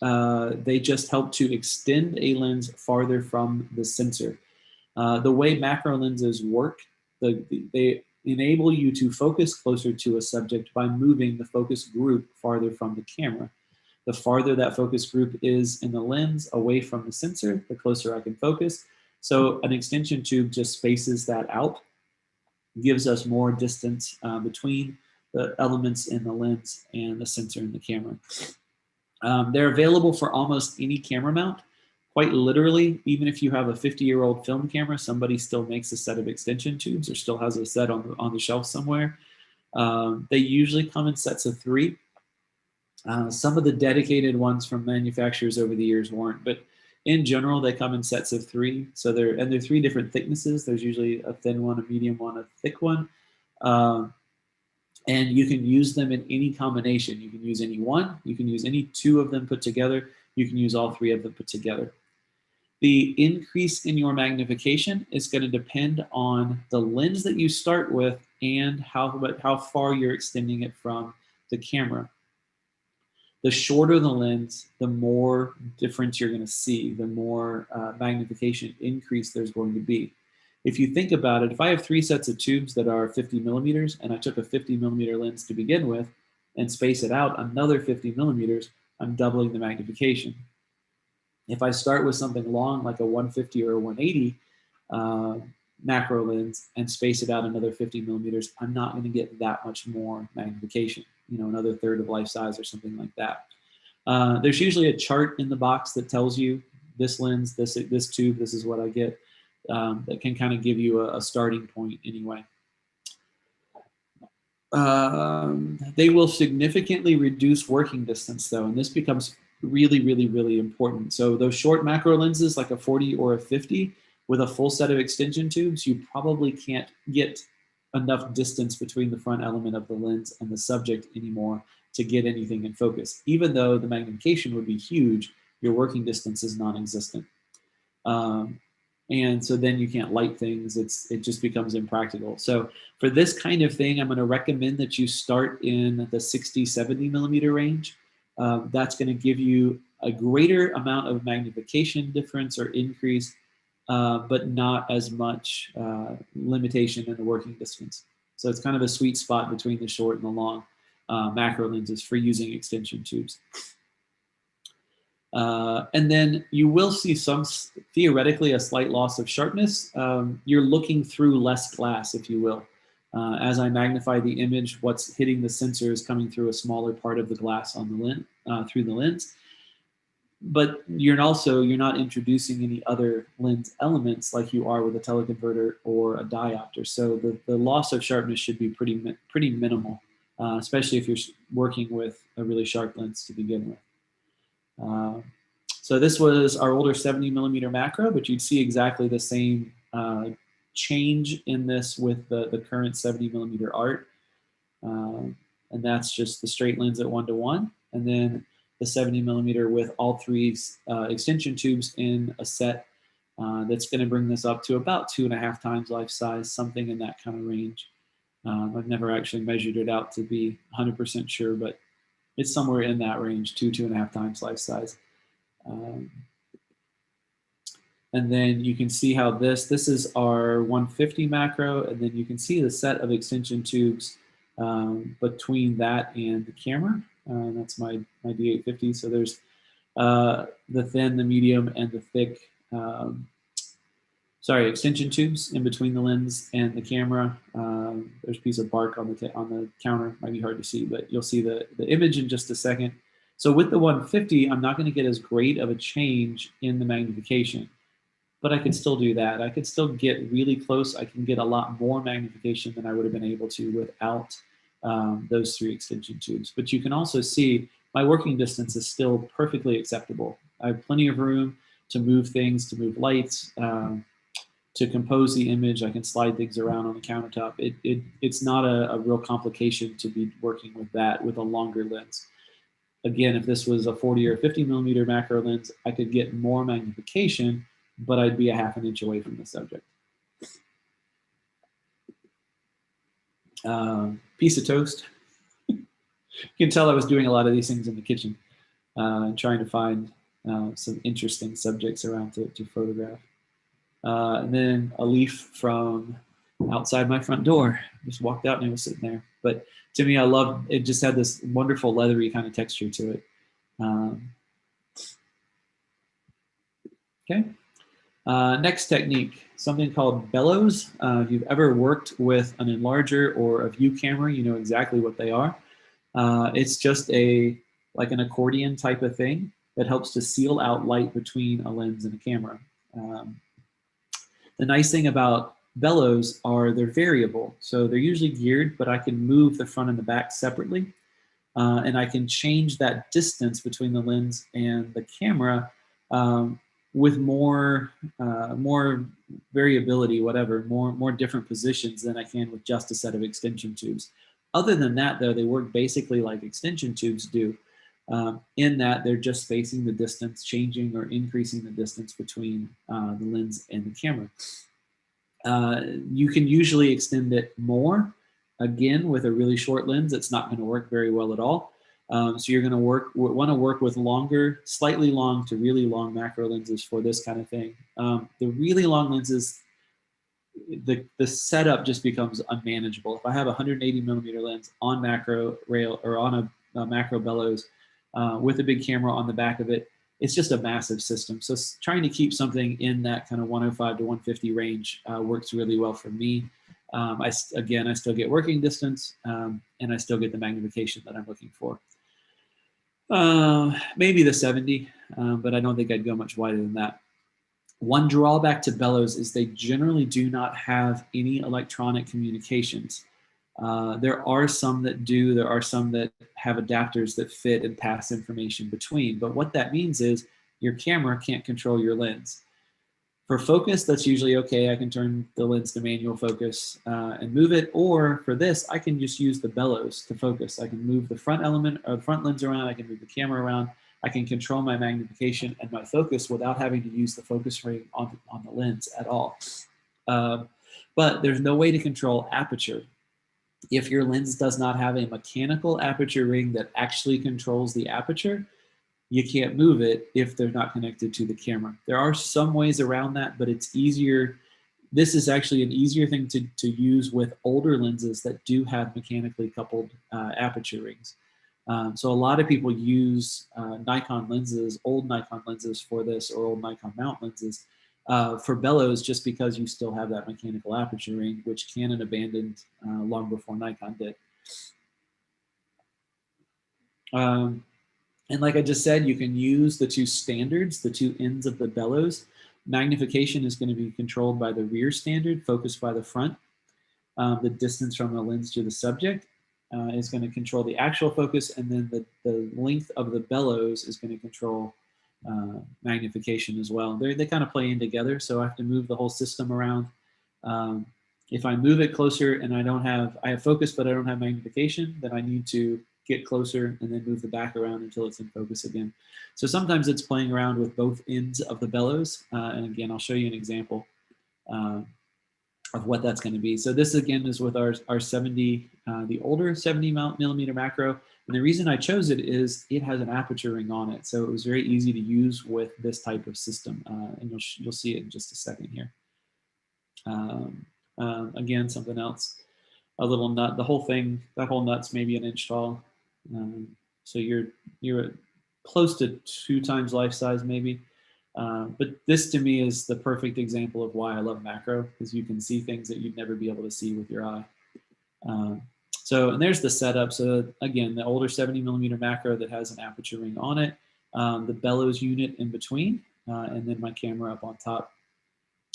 They just help to extend a lens farther from the sensor. The way macro lenses work, they enable you to focus closer to a subject by moving the focus group farther from the camera. The farther that focus group is in the lens away from the sensor, the closer I can focus. So an extension tube just spaces that out, gives us more distance between the elements in the lens and the sensor in the camera. They're available for almost any camera mount. Quite literally, even if you have a 50-year-old film camera, somebody still makes a set of extension tubes or still has a set on the shelf somewhere. They usually come in sets of 3. Some of the dedicated ones from manufacturers over the years weren't, but in general, they come in sets of 3. So they're 3 different thicknesses. There's usually a thin one, a medium one, a thick one. And you can use them in any combination. You can use any one, you can use any 2 of them put together. You can use all 3 of them put together. The increase in your magnification is going to depend on the lens that you start with and how far you're extending it from the camera. The shorter the lens, the more difference you're going to see, the more magnification increase there's going to be. If you think about it, if I have 3 sets of tubes that are 50 millimeters and I took a 50 millimeter lens to begin with and space it out another 50 millimeters, I'm doubling the magnification. If I start with something long like a 150 or a 180 macro lens and space it out another 50 millimeters, I'm not going to get that much more magnification, another third of life size or something like that. There's usually a chart in the box that tells you this lens, this tube, this is what I get. That can kind of give you a starting point anyway. They will significantly reduce working distance though, and this becomes really, really, really important. So those short macro lenses like a 40 or a 50 with a full set of extension tubes, you probably can't get enough distance between the front element of the lens and the subject anymore to get anything in focus. Even though the magnification would be huge, your working distance is non-existent. And so then you can't light things. It just becomes impractical. So for this kind of thing, I'm going to recommend that you start in the 60, 70 millimeter range. That's going to give you a greater amount of magnification difference or increase, but not as much limitation in the working distance. So it's kind of a sweet spot between the short and the long macro lenses for using extension tubes. And then you will see theoretically, a slight loss of sharpness. You're looking through less glass, if you will. As I magnify the image, what's hitting the sensor is coming through a smaller part of the glass on the lens, through the lens. But you're not introducing any other lens elements like you are with a teleconverter or a diopter. So the loss of sharpness should be pretty minimal, especially if you're working with a really sharp lens to begin with. So this was our older 70 millimeter macro, but you'd see exactly the same change in this with the current 70 millimeter art. And that's just the straight lens at 1:1. And then the 70 millimeter with all 3 extension tubes in a set that's going to bring this up to about 2.5 times life size, something in that kind of range. I've never actually measured it out to be 100% sure, but it's somewhere in that range, 2.5 times life size. And then you can see how this is our 150 macro, and then you can see the set of extension tubes between that and the camera. That's my D850. So there's the thin, the medium, and the thick, extension tubes in between the lens and the camera. There's a piece of bark on the counter. Might be hard to see, but you'll see the image in just a second. So with the 150, I'm not going to get as great of a change in the magnification, but I can still do that. I could still get really close. I can get a lot more magnification than I would have been able to without those 3 extension tubes. But you can also see my working distance is still perfectly acceptable. I have plenty of room to move things, to move lights, to compose the image. I can slide things around on the countertop. It's not a real complication to be working with that with a longer lens. Again, if this was a 40 or 50 millimeter macro lens, I could get more magnification, but I'd be a half an inch away from the subject. Piece of toast. You can tell I was doing a lot of these things in the kitchen, trying to find some interesting subjects around to photograph. And then a leaf from outside my front door. Just walked out and it was sitting there. But to me, I love it. Just had this wonderful leathery kind of texture to it. Okay. Next technique, something called bellows. If you've ever worked with an enlarger or a view camera, you know exactly what they are. It's just like an accordion type of thing that helps to seal out light between a lens and a camera. The nice thing about bellows are they're variable. So they're usually geared, but I can move the front and the back separately. And I can change that distance between the lens and the camera with more variability, whatever, more different positions than I can with just a set of extension tubes. Other than that, though, they work basically like extension tubes do, in that they're just spacing the distance, changing or increasing the distance between the lens and the camera. You can usually extend it more. Again, with a really short lens, it's not going to work very well at all. So you're going to want to work with longer, slightly long to really long macro lenses for this kind of thing. The really long lenses, the setup just becomes unmanageable. If I have a 180 millimeter lens on macro rail or on a macro bellows with a big camera on the back of it, it's just a massive system. So trying to keep something in that kind of 105 to 150 range works really well for me. I still get working distance and I still get the magnification that I'm looking for. Maybe the 70, but I don't think I'd go much wider than that. One drawback to bellows is they generally do not have any electronic communications. There are some that do. There are some that have adapters that fit and pass information between. But what that means is your camera can't control your lens. For focus, that's usually okay. I can turn the lens to manual focus and move it. Or for this, I can just use the bellows to focus. I can move the front element or the front lens around. I can move the camera around. I can control my magnification and my focus without having to use the focus ring on the lens at all. But there's no way to control aperture. If your lens does not have a mechanical aperture ring that actually controls the aperture, you can't move it if they're not connected to the camera. There are some ways around that, but it's easier. This is actually an easier thing to use with older lenses that do have mechanically coupled aperture rings. So a lot of people use Nikon lenses, old Nikon lenses for this, or old Nikon mount lenses for bellows, just because you still have that mechanical aperture ring, which Canon abandoned long before Nikon did. And like I just said, you can use the two standards, the two ends of the bellows. Magnification is going to be controlled by the rear standard, focused by the front. The distance from the lens to the subject is going to control the actual focus, and then the length of the bellows is going to control magnification as well. They kind of play in together, so I have to move the whole system around. If I move it closer and I have focus but I don't have magnification, then I need to get closer and then move the back around until it's in focus again. So sometimes it's playing around with both ends of the bellows. And again, I'll show you an example of what that's going to be. So this again is with our 70, the older 70 millimeter macro. And the reason I chose it is it has an aperture ring on it. So it was very easy to use with this type of system. And you'll see it in just a second here. Again, something else, a little nut. The whole thing, that whole nut's maybe an inch tall. So you're close to 2 times life size maybe. But this to me is the perfect example of why I love macro, because you can see things that you'd never be able to see with your eye. And there's the setup. So again, the older 70mm macro that has an aperture ring on it, the bellows unit in between, and then my camera up on top.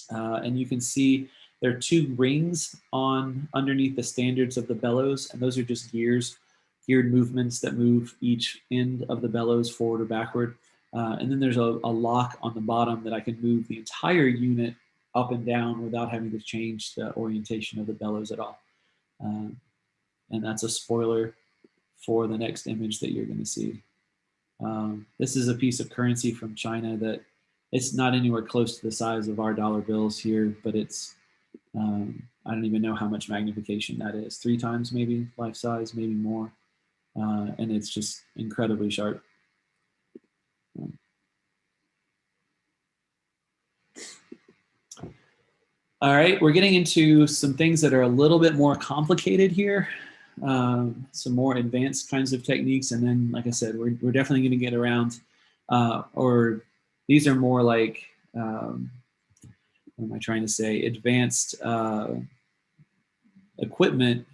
And you can see there are 2 rings underneath the standards of the bellows, and those are just geared movements that move each end of the bellows forward or backward. And then there's a lock on the bottom that I can move the entire unit up and down without having to change the orientation of the bellows at all. And that's a spoiler for the next image that you're going to see. This is a piece of currency from China that it's not anywhere close to the size of our dollar bills here, but it's, I don't even know how much magnification that is. 3 times maybe life size, maybe more. And it's just incredibly sharp. All right, we're getting into some things that are a little bit more complicated here. Some more advanced kinds of techniques. And then, like I said, we're definitely going to get around, or these are more like, what am I trying to say? Advanced equipment,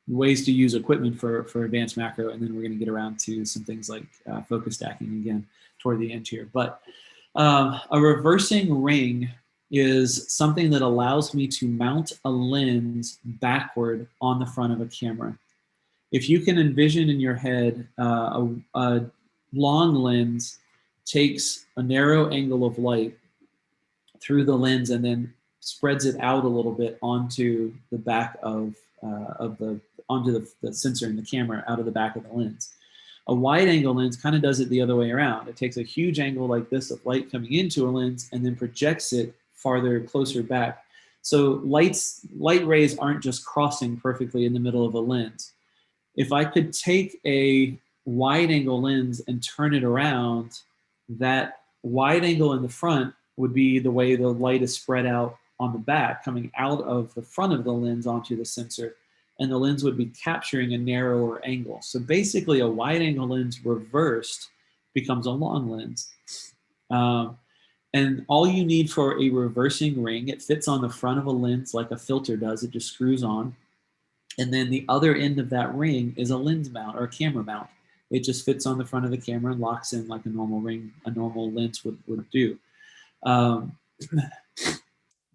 ways to use equipment for advanced macro. And then we're going to get around to some things like focus stacking again toward the end here. But a reversing ring is something that allows me to mount a lens backward on the front of a camera. If you can envision in your head, a long lens takes a narrow angle of light through the lens and then spreads it out a little bit onto the back of the sensor in the camera, out of the back of the lens. A wide angle lens kind of does it the other way around. It takes a huge angle like this of light coming into a lens and then projects it farther, closer back. So light rays aren't just crossing perfectly in the middle of a lens. If I could take a wide angle lens and turn it around, that wide angle in the front would be the way the light is spread out on the back, coming out of the front of the lens onto the sensor, and the lens would be capturing a narrower angle. So basically a wide angle lens reversed becomes a long lens. And all you need for a reversing ring, it fits on the front of a lens like a filter does, it just screws on. And then the other end of that ring is a lens mount or a camera mount. It just fits on the front of the camera and locks in like a normal ring, a normal lens would do.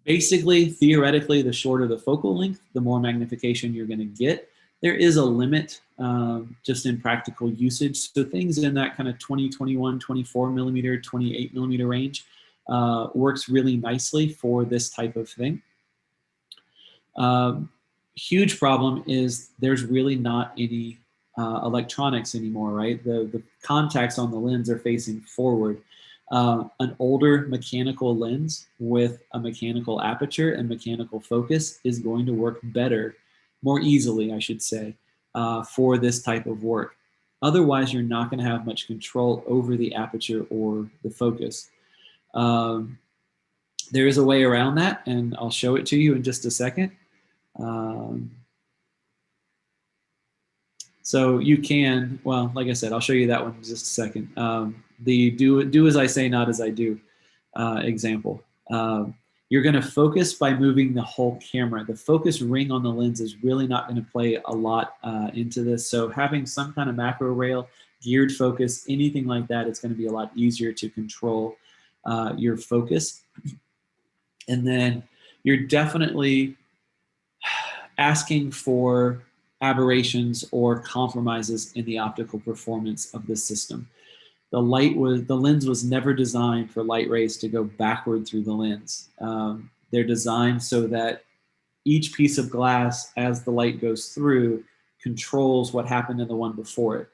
Basically, theoretically, the shorter the focal length, the more magnification you're going to get. There is a limit just in practical usage. So things in that kind of 20, 21, 24 millimeter, 28 millimeter range works really nicely for this type of thing. Huge problem is there's really not any electronics anymore, right? The contacts on the lens are facing forward. An older mechanical lens with a mechanical aperture and mechanical focus is going to work better, more easily, I should say, for this type of work. Otherwise, you're not going to have much control over the aperture or the focus. There is a way around that, and I'll show it to you in just a second. So you can, well, like I said, I'll show you that one in just a second. The do as I say, not as I do example. You're going to focus by moving the whole camera. The focus ring on the lens is really not going to play a lot into this. So having some kind of macro rail, geared focus, anything like that, it's going to be a lot easier to control your focus. And then you're definitely asking for aberrations or compromises in the optical performance of the system. The lens was never designed for light rays to go backward through the lens. They're designed so that each piece of glass, as the light goes through, controls what happened in the one before it.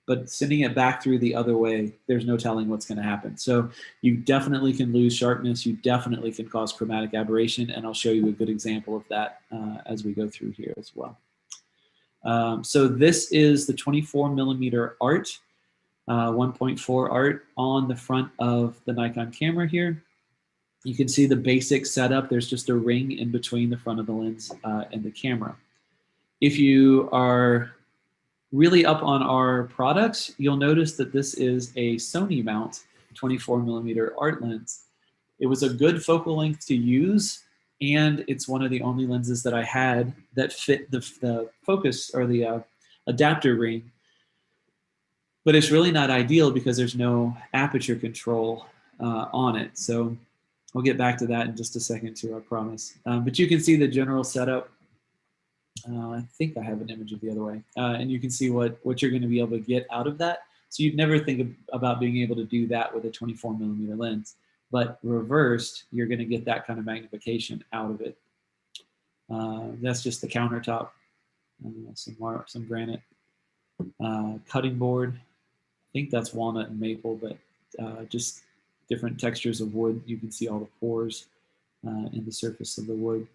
But sending it back through the other way, there's no telling what's going to happen. So you definitely can lose sharpness. You definitely can cause chromatic aberration. And I'll show you a good example of that as we go through here as well. So this is the 24 millimeter art, 1.4 art on the front of the Nikon camera here. You can see the basic setup. There's just a ring in between the front of the lens and the camera. If you are really up on our products, you'll notice that this is a Sony mount 24 millimeter art lens. It was a good focal length to use, and it's one of the only lenses that I had that fit the focus or the adapter ring. But it's really not ideal because there's no aperture control on it. So we'll get back to that in just a second too, I promise. But you can see the general setup. I think I have an image of the other way. And you can see what you're going to be able to get out of that. So you'd never think about being able to do that with a 24 millimeter lens. But reversed, you're going to get that kind of magnification out of it. That's just the countertop. Some granite. Cutting board. I think that's walnut and maple, but just different textures of wood. You can see all the pores in the surface of the wood.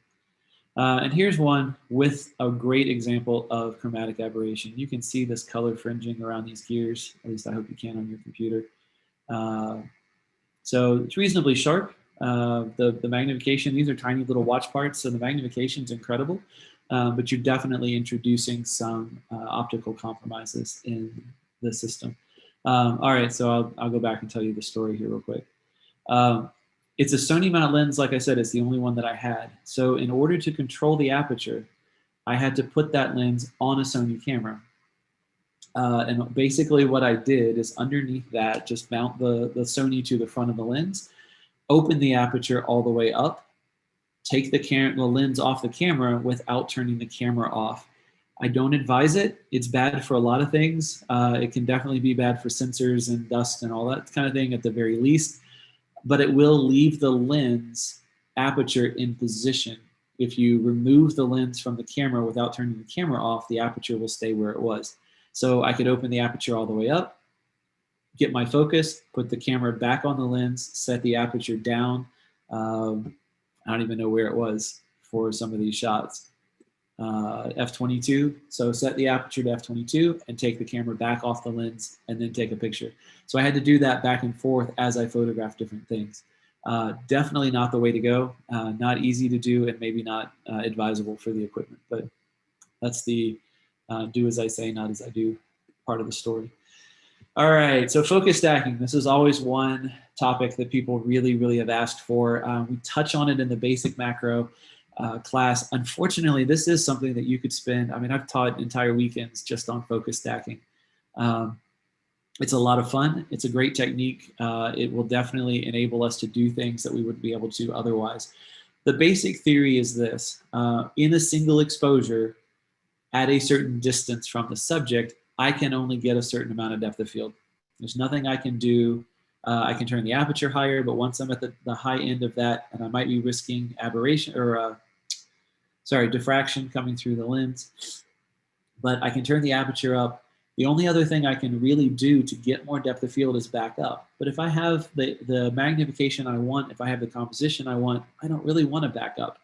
And here's one with a great example of chromatic aberration. You can see this color fringing around these gears. At least I hope you can on your computer. So it's reasonably sharp. The magnification, these are tiny little watch parts, so the magnification is incredible. But you're definitely introducing some optical compromises in the system. All right, so I'll go back and tell you the story here real quick. It's a Sony mount lens, like I said, it's the only one that I had. So in order to control the aperture, I had to put that lens on a Sony camera. And basically what I did is underneath that, just mount the Sony to the front of the lens, open the aperture all the way up, take the lens off the camera without turning the camera off. I don't advise it. It's bad for a lot of things. It can definitely be bad for sensors and dust and all that kind of thing at the very least, but it will leave the lens aperture in position. If you remove the lens from the camera without turning the camera off, the aperture will stay where it was. So I could open the aperture all the way up, get my focus, put the camera back on the lens, set the aperture down. I don't even know where it was for some of these shots. F22, so set the aperture to F22 and take the camera back off the lens and then take a picture. So I had to do that back and forth as I photographed different things. Definitely not the way to go, not easy to do, and maybe not advisable for the equipment, but that's the do as I say, not as I do part of the story. All right, so focus stacking. This is always one topic that people really, really have asked for. We touch on it in the basic macro class. Unfortunately, this is something that you could spend, I mean, I've taught entire weekends just on focus stacking. It's a lot of fun. It's a great technique. It will definitely enable us to do things that we wouldn't be able to otherwise. The basic theory is this. In a single exposure, at a certain distance from the subject, I can only get a certain amount of depth of field. There's nothing I can do. I can turn the aperture higher, but once I'm at the high end of that, and I might be risking aberration or diffraction coming through the lens, but I can turn the aperture up. The only other thing I can really do to get more depth of field is back up. But if I have the magnification I want, if I have the composition I want, I don't really want to back up.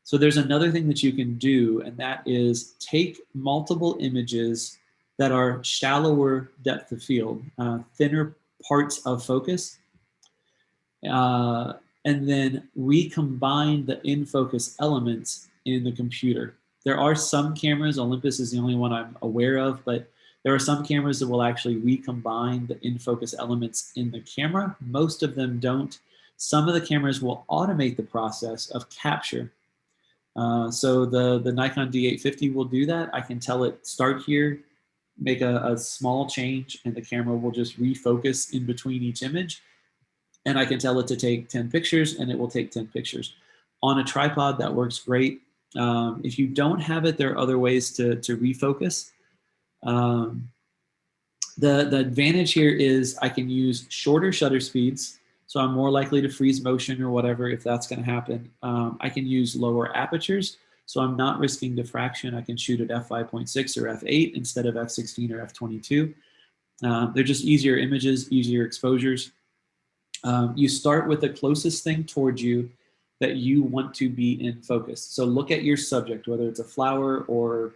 So there's another thing that you can do, and that is take multiple images that are shallower depth of field, thinner parts of focus, and then recombine the in-focus elements in the computer. There are some cameras, Olympus is the only one I'm aware of, but there are some cameras that will actually recombine the in-focus elements in the camera. Most of them don't. Some of the cameras will automate the process of capture. So the Nikon D850 will do that. I can tell it start here, make a small change, and the camera will just refocus in between each image. And I can tell it to take 10 pictures, and it will take 10 pictures. On a tripod, that works great. If you don't have it, there are other ways to refocus. The advantage here is I can use shorter shutter speeds, so I'm more likely to freeze motion or whatever if that's going to happen. I can use lower apertures, so I'm not risking diffraction. I can shoot at f5.6 or f8 instead of f16 or f22. They're just easier images, easier exposures. You start with the closest thing towards you that you want to be in focus. So look at your subject, whether it's a flower or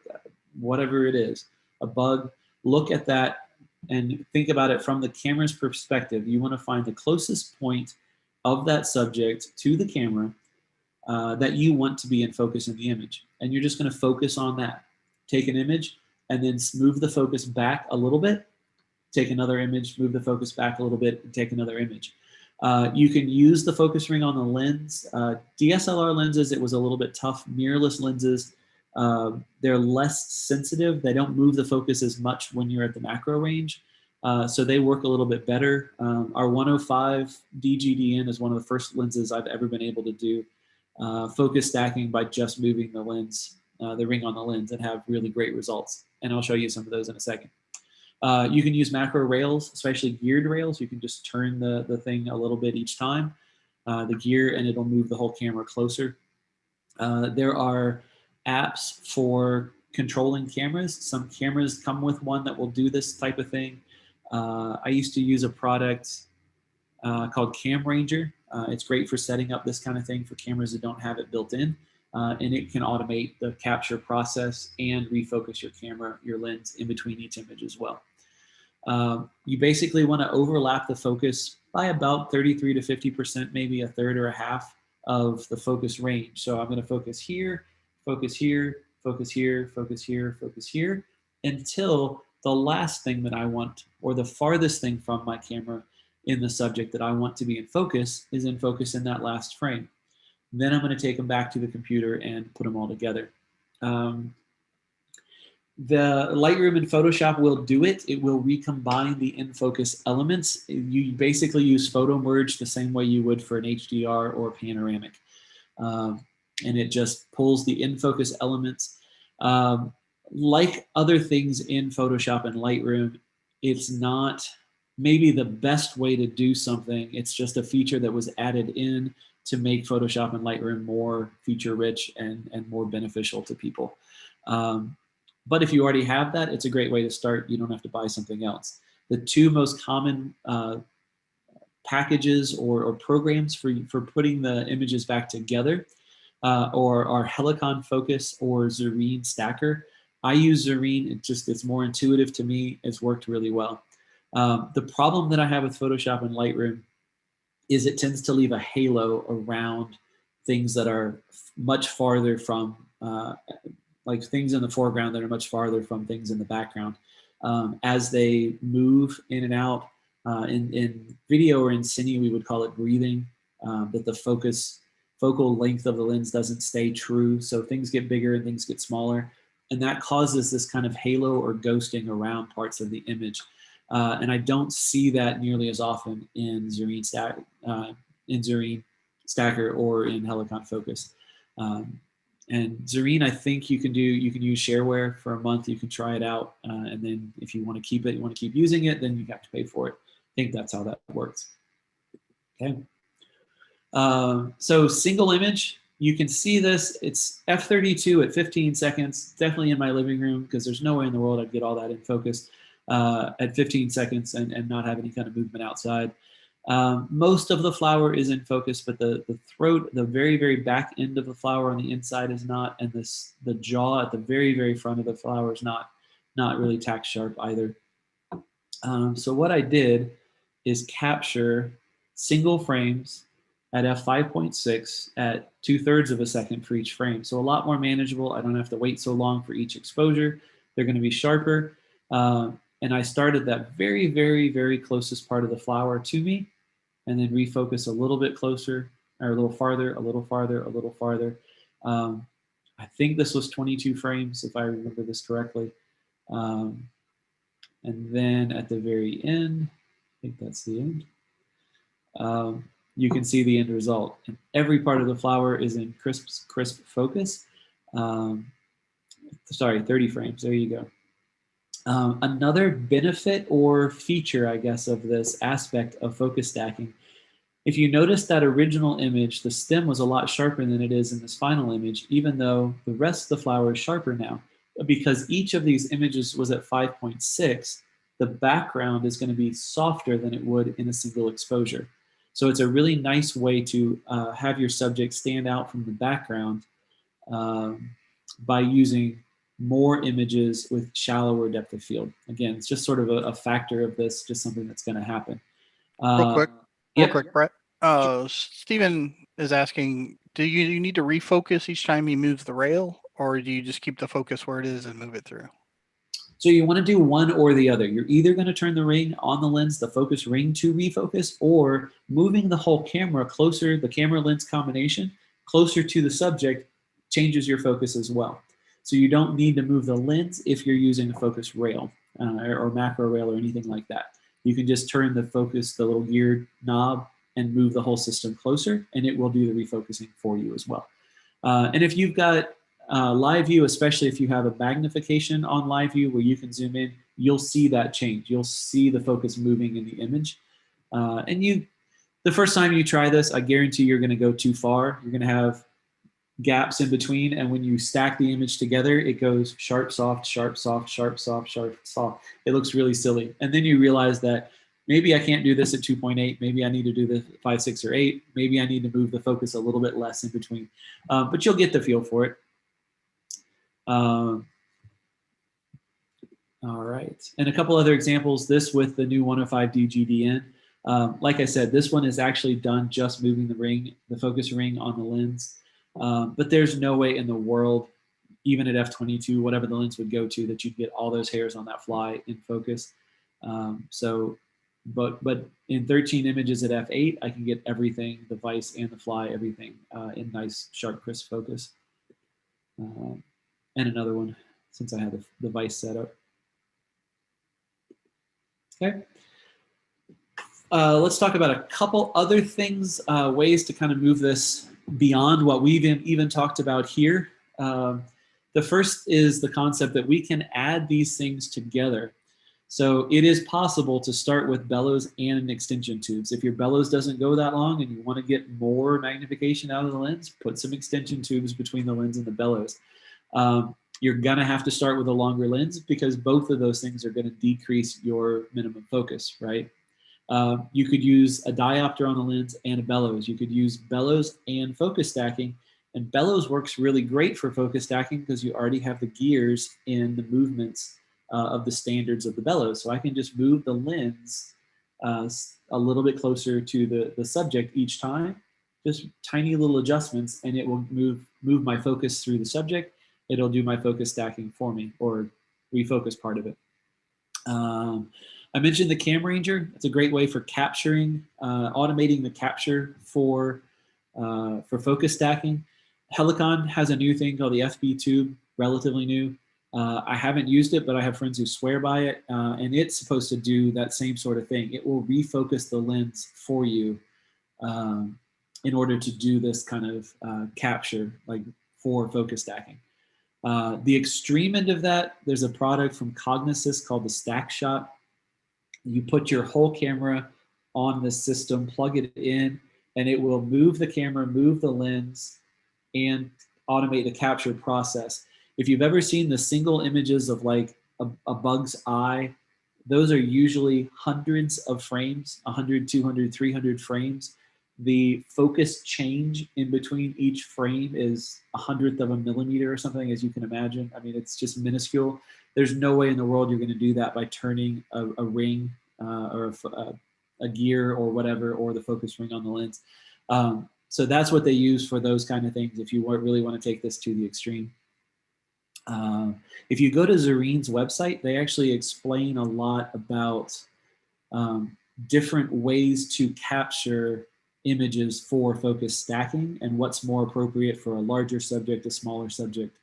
whatever it is, a bug, look at that and think about it from the camera's perspective. You want to find the closest point of that subject to the camera that you want to be in focus in the image. And you're just going to focus on that. Take an image and then move the focus back a little bit. Take another image, move the focus back a little bit, and take another image. You can use the focus ring on the lens. DSLR lenses, it was a little bit tough. Mirrorless lenses, they're less sensitive. They don't move the focus as much when you're at the macro range. So they work a little bit better. Our 105 DGDN is one of the first lenses I've ever been able to do focus stacking by just moving the lens, the ring on the lens, and have really great results. And I'll show you some of those in a second. You can use macro rails, especially geared rails. You can just turn the thing a little bit each time, the gear, and it'll move the whole camera closer. There are apps for controlling cameras. Some cameras come with one that will do this type of thing. I used to use a product called Cam Ranger. It's great for setting up this kind of thing for cameras that don't have it built in. And it can automate the capture process and refocus your camera, your lens in between each image as well. You basically want to overlap the focus by about 33 to 50%, maybe a third or a half of the focus range. So I'm going to focus here, focus here, focus here, focus here, focus here, until the last thing that I want, or the farthest thing from my camera in the subject that I want to be in focus, is in focus in that last frame. Then I'm going to take them back to the computer and put them all together. The Lightroom and Photoshop will do it. It will recombine the in-focus elements. You basically use photo merge the same way you would for an HDR or panoramic. And it just pulls the in-focus elements. Like other things in Photoshop and Lightroom, it's not maybe the best way to do something. It's just a feature that was added in to make Photoshop and Lightroom more feature rich and more beneficial to people. But if you already have that, it's a great way to start. You don't have to buy something else. The two most common packages or programs for putting the images back together are Helicon Focus or Zerine Stacker. I use Zerine. It's more intuitive to me. It's worked really well. The problem that I have with Photoshop and Lightroom is it tends to leave a halo around things that are much farther from, like things in the foreground that are much farther from things in the background. As they move in and out, in video or in cine, we would call it breathing, that the focal length of the lens doesn't stay true. So things get bigger and things get smaller. And that causes this kind of halo or ghosting around parts of the image. And I don't see that nearly as often in Zerine Stacker or in Helicon Focus. And Zerine, I think you can use shareware for a month. You can try it out, and then if you want to keep it, you want to keep using it, then you have to pay for it. I think that's how that works. Okay. So single image, you can see this. It's f32 at 15 seconds. Definitely in my living room because there's no way in the world I'd get all that in focus at 15 seconds and not have any kind of movement outside. Most of the flower is in focus, but the throat, the very, very back end of the flower on the inside is not, and the jaw at the very, very front of the flower is not really tack sharp either. So what I did is capture single frames at f5.6 at 2/3 of a second for each frame. So a lot more manageable. I don't have to wait so long for each exposure. They're going to be sharper. And I started that very, very, very closest part of the flower to me, and then refocus a little bit closer, or a little farther, a little farther, a little farther. I think this was 22 frames, if I remember this correctly. And then at the very end, I think that's the end, you can see the end result. And every part of the flower is in crisp focus. Sorry, 30 frames, there you go. Another benefit or feature, I guess, of this aspect of focus stacking, if you notice that original image, the stem was a lot sharper than it is in this final image, even though the rest of the flower is sharper now. Because each of these images was at 5.6, the background is going to be softer than it would in a single exposure. So it's a really nice way to have your subject stand out from the background by using more images with shallower depth of field. Again, it's just sort of a factor of this, just something that's going to happen. Real quick, Yep. Brett. Stephen is asking, do you need to refocus each time he moves the rail, or do you just keep the focus where it is and move it through? So you want to do one or the other. You're either going to turn the ring on the lens, the focus ring, to refocus, or moving the whole camera closer, the camera lens combination, closer to the subject changes your focus as well. So you don't need to move the lens if you're using a focus rail or macro rail or anything like that. You can just turn the focus, the little geared knob, and move the whole system closer, and it will do the refocusing for you as well. And if you've got live view, especially if you have a magnification on live view where you can zoom in, you'll see that change. You'll see the focus moving in the image. And the first time you try this, I guarantee you're going to go too far. You're going to have gaps in between, and when you stack the image together, it goes sharp, soft, sharp, soft, sharp, soft, sharp, soft. It looks really silly. And then you realize that maybe I can't do this at 2.8. Maybe I need to do this at 5, 6, or 8. Maybe I need to move the focus a little bit less in between. But you'll get the feel for it. All right, and a couple other examples. This with the new 105D GDN. Like I said, this one is actually done just moving the ring, the focus ring on the lens. But there's no way in the world, even at f/22, whatever the lens would go to, that you'd get all those hairs on that fly in focus. But in 13 images at f/8, I can get everything, the vise and the fly, everything in nice, sharp, crisp focus. And another one, since I have the vise set up. Okay. Let's talk about a couple other things, ways to kind of move this beyond what we've even talked about here. The first is the concept that we can add these things together. So it is possible to start with bellows and extension tubes. If your bellows doesn't go that long and you want to get more magnification out of the lens, put some extension tubes between the lens and the bellows. You're gonna have to start with a longer lens because both of those things are gonna decrease your minimum focus, right? You could use a diopter on the lens and a bellows. You could use bellows and focus stacking. And bellows works really great for focus stacking because you already have the gears in the movements of the standards of the bellows. So I can just move the lens a little bit closer to the subject each time, just tiny little adjustments, and it will move my focus through the subject. It'll do my focus stacking for me, or refocus part of it. I mentioned the Cam Ranger. It's a great way for capturing, automating the capture for focus stacking. Helicon has a new thing called the FB tube, relatively new. I haven't used it, but I have friends who swear by it, and it's supposed to do that same sort of thing. It will refocus the lens for you in order to do this kind of capture, like for focus stacking. The extreme end of that, there's a product from Cognisys called the Stack Shot. You put your whole camera on the system, plug it in, and it will move the camera, move the lens, and automate the capture process. If you've ever seen the single images of like a bug's eye, those are usually hundreds of frames, 100, 200, 300 frames. The focus change in between each frame is 1/100 of a millimeter or something, as you can imagine. I mean, it's just minuscule. There's no way in the world you're going to do that by turning a ring or a gear or whatever, or the focus ring on the lens. So that's what they use for those kind of things if you really want to take this to the extreme. If you go to Zarine's website, they actually explain a lot about different ways to capture images for focus stacking and what's more appropriate for a larger subject, a smaller subject,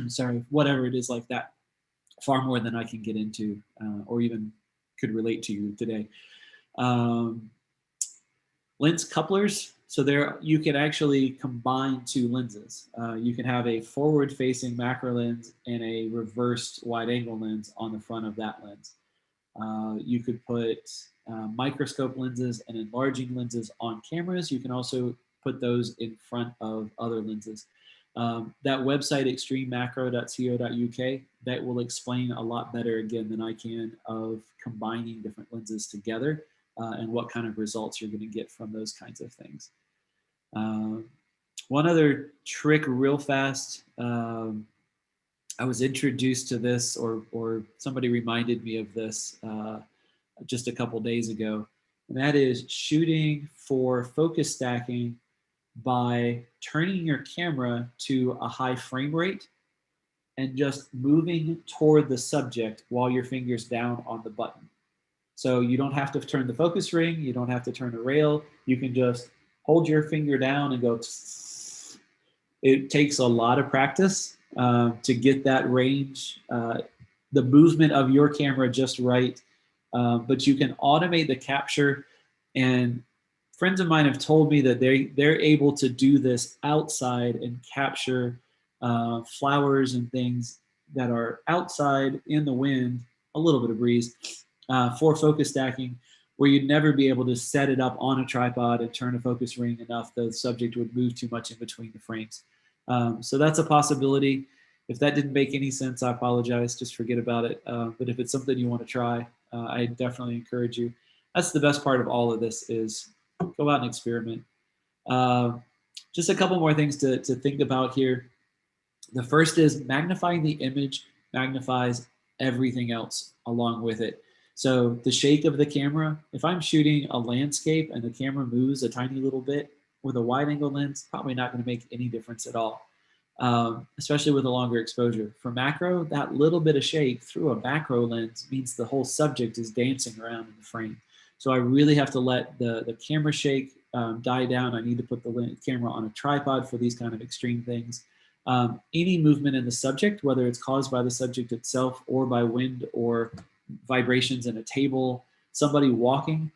sorry, whatever it is like that. Far more than I can get into or even could relate to you today. Lens couplers. So there you can actually combine two lenses. You can have a forward-facing macro lens and a reversed wide-angle lens on the front of that lens. You could put microscope lenses and enlarging lenses on cameras. You can also put those in front of other lenses. That website, extrememacro.co.uk, that will explain a lot better again than I can of combining different lenses together and what kind of results you're going to get from those kinds of things. One other trick real fast. I was introduced to this, or somebody reminded me of this just a couple days ago, and that is shooting for focus stacking by turning your camera to a high frame rate and just moving toward the subject while your finger's down on the button. So you don't have to turn the focus ring, you don't have to turn a rail, you can just hold your finger down and go. It takes a lot of practice to get that range, the movement of your camera just right. But you can automate the capture. And friends of mine have told me that they're able to do this outside and capture flowers and things that are outside in the wind, a little bit of breeze, for focus stacking, where you'd never be able to set it up on a tripod and turn a focus ring enough the subject would move too much in between the frames. So that's a possibility. If that didn't make any sense, I apologize. Just forget about it. But if it's something you want to try, I definitely encourage you. That's the best part of all of this is go out and experiment. Just a couple more things to think about here. The first is magnifying the image magnifies everything else along with it. So the shake of the camera, if I'm shooting a landscape and the camera moves a tiny little bit with a wide angle lens, probably not going to make any difference at all, especially with a longer exposure. For macro, that little bit of shake through a macro lens means the whole subject is dancing around in the frame. So I really have to let the camera shake die down. I need to put the camera on a tripod for these kind of extreme things. Any movement in the subject, whether it's caused by the subject itself or by wind or vibrations in a table, somebody walking,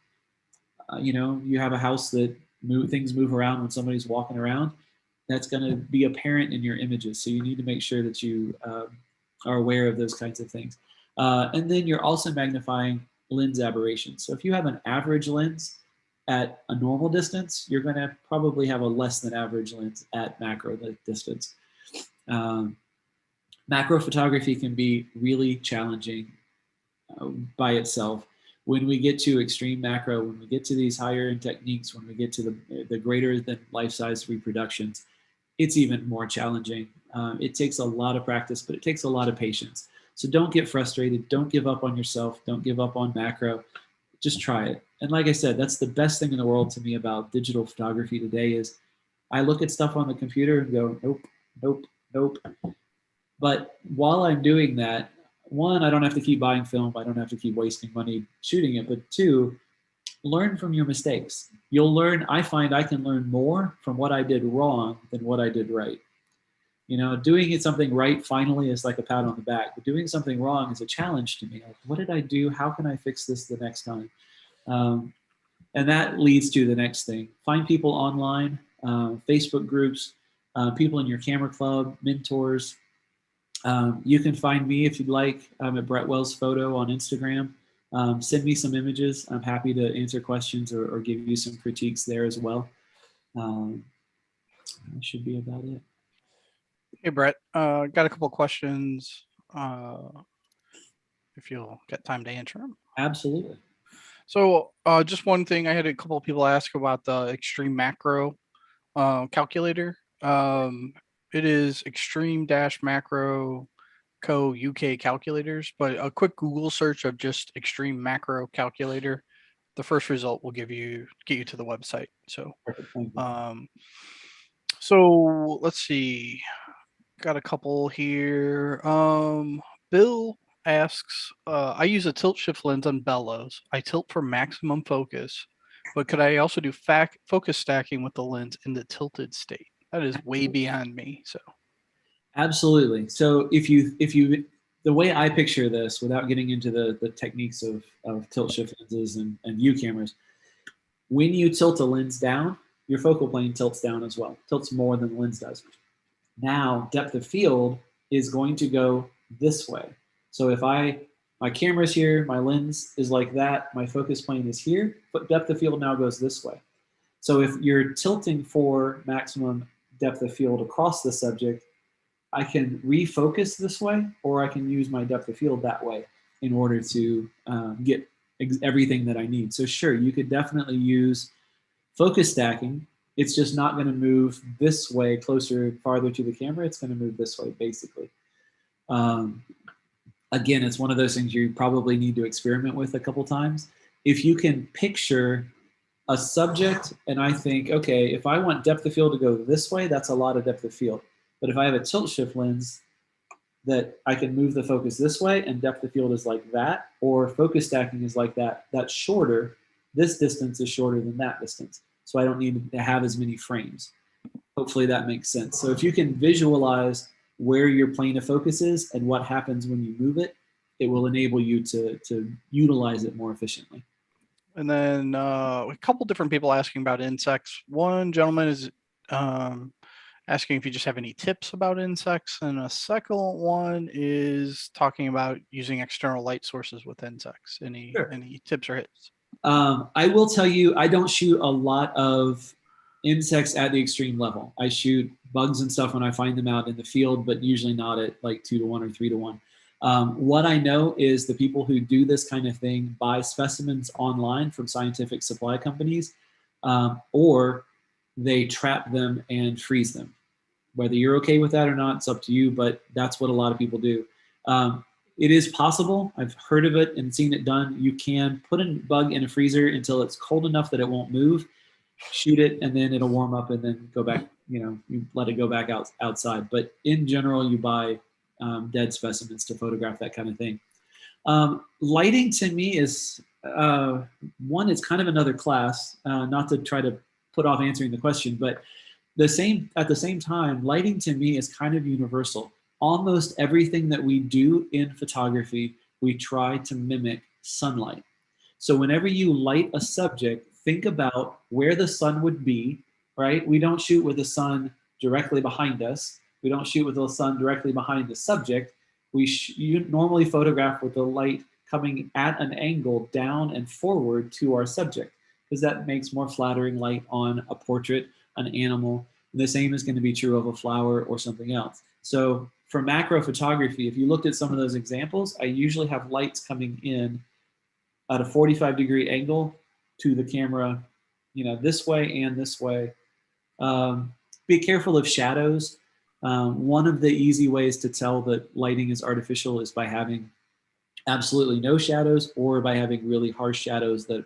you have a house that things move around when somebody's walking around, that's going to be apparent in your images. So you need to make sure that you are aware of those kinds of things. And then you're also magnifying lens aberrations. So if you have an average lens at a normal distance, you're going to probably have a less than average lens at macro distance. Macro photography can be really challenging by itself. When we get to extreme macro, when we get to these higher end techniques, when we get to the greater than life-size reproductions, it's even more challenging. It takes a lot of practice, but it takes a lot of patience. So don't get frustrated. Don't give up on yourself. Don't give up on macro. Just try it. And like I said, that's the best thing in the world to me about digital photography today is I look at stuff on the computer and go, nope, nope, nope. But while I'm doing that, one, I don't have to keep buying film. I don't have to keep wasting money shooting it. But two, learn from your mistakes. You'll learn, I find I can learn more from what I did wrong than what I did right. Doing something right finally is like a pat on the back, but doing something wrong is a challenge to me. Like, what did I do? How can I fix this the next time? And that leads to the next thing. Find people online, Facebook groups, people in your camera club, mentors. You can find me if you'd like. I'm at Brett Wells Photo on Instagram. Send me some images. I'm happy to answer questions or give you some critiques there as well. That should be about it. Hey, Brett, got a couple of questions. If you'll get time to answer them. Absolutely. So just one thing, I had a couple of people ask about the Extreme Macro calculator. It is Extreme-Macro Co. UK calculators, but a quick Google search of just Extreme Macro calculator, the first result will get you to the website. So, Perfect. Thank you. So let's see. Got a couple here. Bill asks, I use a tilt shift lens on bellows. I tilt for maximum focus, but could I also do focus stacking with the lens in the tilted state? That is way beyond me. So Absolutely. So if you the way I picture this, without getting into the techniques of tilt shift lenses and view cameras, when you tilt a lens down, your focal plane tilts down as well, tilts more than the lens does. Now, depth of field is going to go this way. So if my camera's here, my lens is like that, my focus plane is here, but depth of field now goes this way. So if you're tilting for maximum depth of field across the subject, I can refocus this way, or I can use my depth of field that way in order to get everything that I need. So sure, you could definitely use focus stacking It's just not going to move this way closer, farther to the camera. It's going to move this way, basically. Again, it's one of those things you probably need to experiment with a couple times. If you can picture a subject and I think, okay, if I want depth of field to go this way, that's a lot of depth of field. But if I have a tilt shift lens that I can move the focus this way and depth of field is like that, or focus stacking is like that, that's shorter. This distance is shorter than that distance. So I don't need to have as many frames. Hopefully that makes sense. So if you can visualize where your plane of focus is and what happens when you move it, it will enable you to utilize it more efficiently. And then a couple different people asking about insects. One gentleman is asking if you just have any tips about insects, and a second one is talking about using external light sources with insects. Any tips or hits? I will tell you, I don't shoot a lot of insects at the extreme level. I shoot bugs and stuff when I find them out in the field, but usually not at like 2-to-1 or 3-to-1. What I know is the people who do this kind of thing buy specimens online from scientific supply companies, or they trap them and freeze them. Whether you're okay with that or not, it's up to you, but that's what a lot of people do. It is possible. I've heard of it and seen it done. You can put a bug in a freezer until it's cold enough that it won't move, shoot it, and then it'll warm up and then go back, you let it go back outside. But in general, you buy dead specimens to photograph that kind of thing. Lighting to me is, one, it's kind of another class, not to try to put off answering the question, but at the same time, lighting to me is kind of universal. Almost everything that we do in photography, we try to mimic sunlight. So whenever you light a subject, think about where the sun would be, right? We don't shoot with the sun directly behind us. We don't shoot with the sun directly behind the subject. You normally photograph with the light coming at an angle down and forward to our subject, because that makes more flattering light on a portrait, an animal. The same is going to be true of a flower or something else. So for macro photography, if you looked at some of those examples, I usually have lights coming in at a 45-degree angle to the camera, this way and this way. Be careful of shadows. One of the easy ways to tell that lighting is artificial is by having absolutely no shadows, or by having really harsh shadows that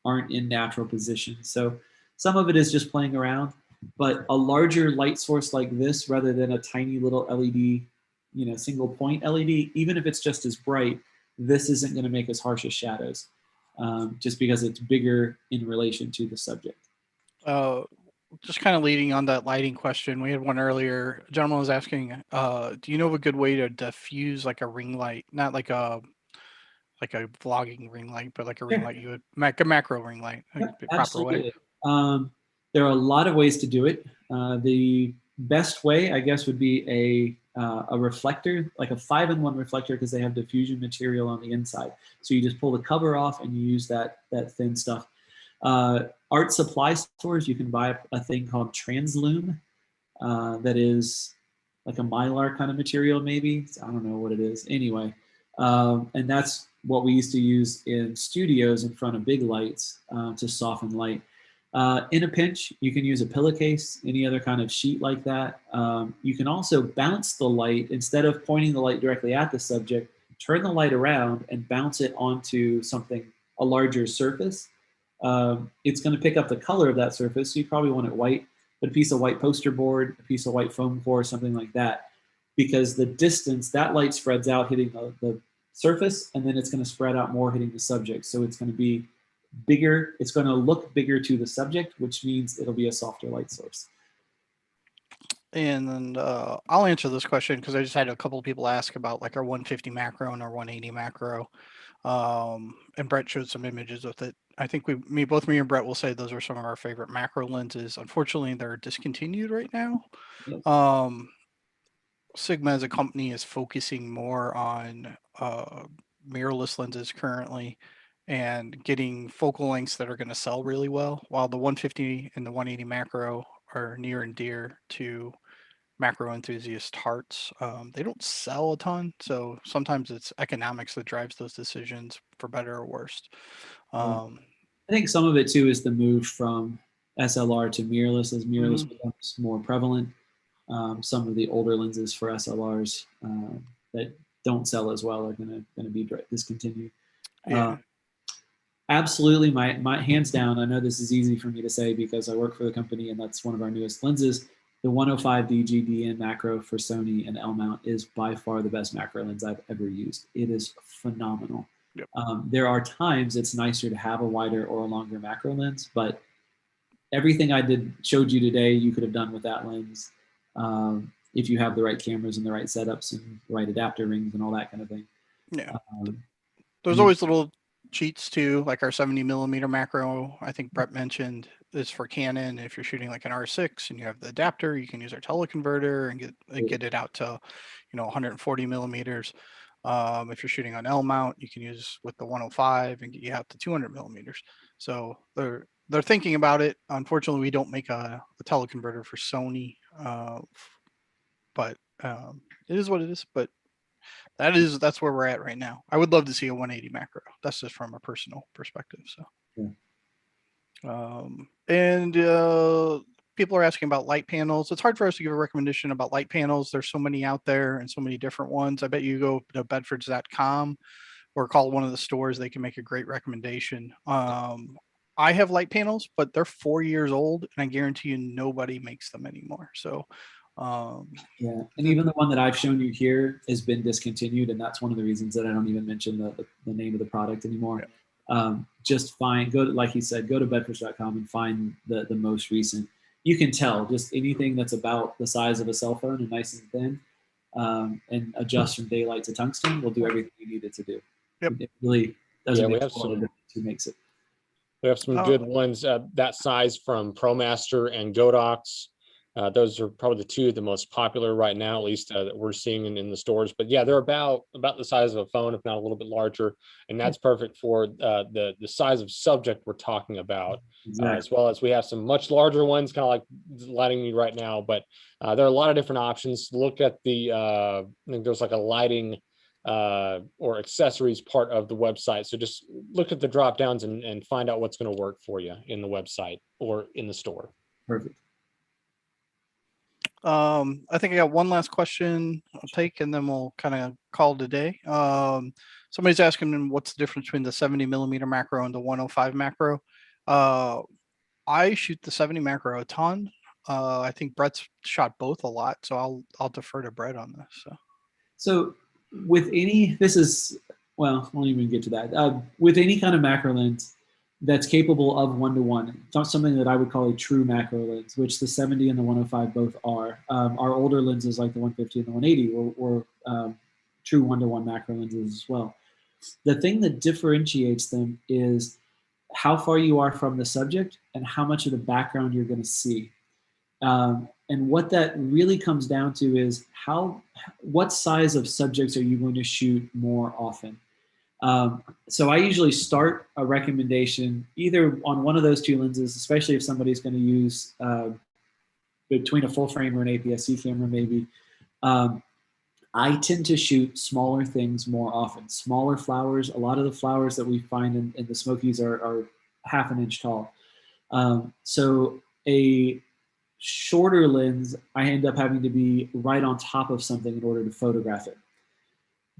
aren't in natural position. So some of it is just playing around, but a larger light source like this, rather than a tiny little LED, single point LED, even if it's just as bright, this isn't going to make as harsh as shadows, just because it's bigger in relation to the subject. Just kind of leading on that lighting question, we had one earlier. A gentleman was asking, do you know of a good way to diffuse like a ring light, not like a vlogging ring light, but like a ring light you would a macro ring light, the proper way? There are a lot of ways to do it. The best way, I guess, would be a reflector, like a 5-in-1 reflector, because they have diffusion material on the inside. So you just pull the cover off and you use that thin stuff. Art supply stores, you can buy a thing called Translume, that is like a Mylar kind of material, maybe. I don't know what it is. Anyway, and that's what we used to use in studios in front of big lights to soften light. In a pinch, you can use a pillowcase, any other kind of sheet like that. You can also bounce the light. Instead of pointing the light directly at the subject, turn the light around and bounce it onto a larger surface. It's going to pick up the color of that surface, so you probably want it white, but a piece of white poster board, a piece of white foam core, something like that, because the distance, that light spreads out hitting the surface, and then it's going to spread out more hitting the subject. So it's going to be bigger, it's going to look bigger to the subject, which means it'll be a softer light source. And then I'll answer this question because I just had a couple of people ask about like our 150 macro and our 180 macro. And Brett showed some images with it. I think both me and Brett will say those are some of our favorite macro lenses. Unfortunately, they're discontinued right now. Yep. Sigma as a company is focusing more on mirrorless lenses currently and getting focal lengths that are going to sell really well, while the 150 and the 180 macro are near and dear to macro enthusiast hearts. They don't sell a ton, so sometimes it's economics that drives those decisions for better or worse. I think some of it too is the move from SLR to mirrorless as mirrorless becomes more prevalent. Some of the older lenses for SLRs that don't sell as well are going to be discontinued. Yeah. Absolutely, my hands down. I know this is easy for me to say because I work for the company and that's one of our newest lenses. The 105 DGDN macro for Sony and L mount is by far the best macro lens I've ever used. It is phenomenal. Yep. There are times it's nicer to have a wider or a longer macro lens, but everything I showed you today, you could have done with that lens if you have the right cameras and the right setups and the right adapter rings and all that kind of thing. Yeah. Um, There's and always little cheats too, like our 70 millimeter macro. I think Brett mentioned is for Canon. If you're shooting like an R6 and you have the adapter, you can use our teleconverter and get it out to, 140 millimeters. If you're shooting on L mount, you can use with the 105 and get you out to 200 millimeters. So they're thinking about it. Unfortunately, we don't make a teleconverter for Sony, but it is what it is. But that's where we're at right now. I would love to see a 180 macro. That's just from a personal perspective. So, and people are asking about light panels. It's hard for us to give a recommendation about light panels. There's so many out there and so many different ones. I bet you go to bedfords.com or call one of the stores. They can make a great recommendation. I have light panels, but they're 4 years old, and I guarantee you nobody makes them anymore. So. Yeah, and even the one that I've shown you here has been discontinued, and that's one of the reasons that I don't even mention the name of the product anymore. Yeah. Just like he said, go to bedfords.com and find the most recent. You can tell just anything that's about the size of a cell phone and nice and thin, and adjust from daylight to tungsten will do everything you need it to do. Yep. It really doesn't make we have a lot of difference who makes it. We have some good ones that size from ProMaster and Godox. Those are probably the two of the most popular right now, at least that we're seeing in the stores. But yeah, they're about the size of a phone, if not a little bit larger, and that's perfect for the size of subject we're talking about. Exactly. As well as we have some much larger ones, kind of like lighting me right now. But there are a lot of different options. Look at I think there's like a lighting or accessories part of the website. So just look at the drop downs and find out what's going to work for you in the website or in the store. Perfect. I think I got one last question I'll take, and then we'll kind of call it a day. Somebody's asking what's the difference between the 70 millimeter macro and the 105 macro. I shoot the 70 macro a ton. I think Brett's shot both a lot, so I'll defer to Brett on this. So with any, I won't even get to that. With any kind of macro lens that's capable of 1-to-1, something that I would call a true macro lens, which the 70 and the 105 both are. Our older lenses like the 150 and the 180 were true 1-to-1 macro lenses as well. The thing that differentiates them is how far you are from the subject and how much of the background you're going to see. And what that really comes down to is what size of subjects are you going to shoot more often? So I usually start a recommendation either on one of those two lenses, especially if somebody's going to use between a full frame or an APS-C camera maybe. I tend to shoot smaller things more often. Smaller flowers. A lot of the flowers that we find in the Smokies are half an inch tall. So a shorter lens, I end up having to be right on top of something in order to photograph it.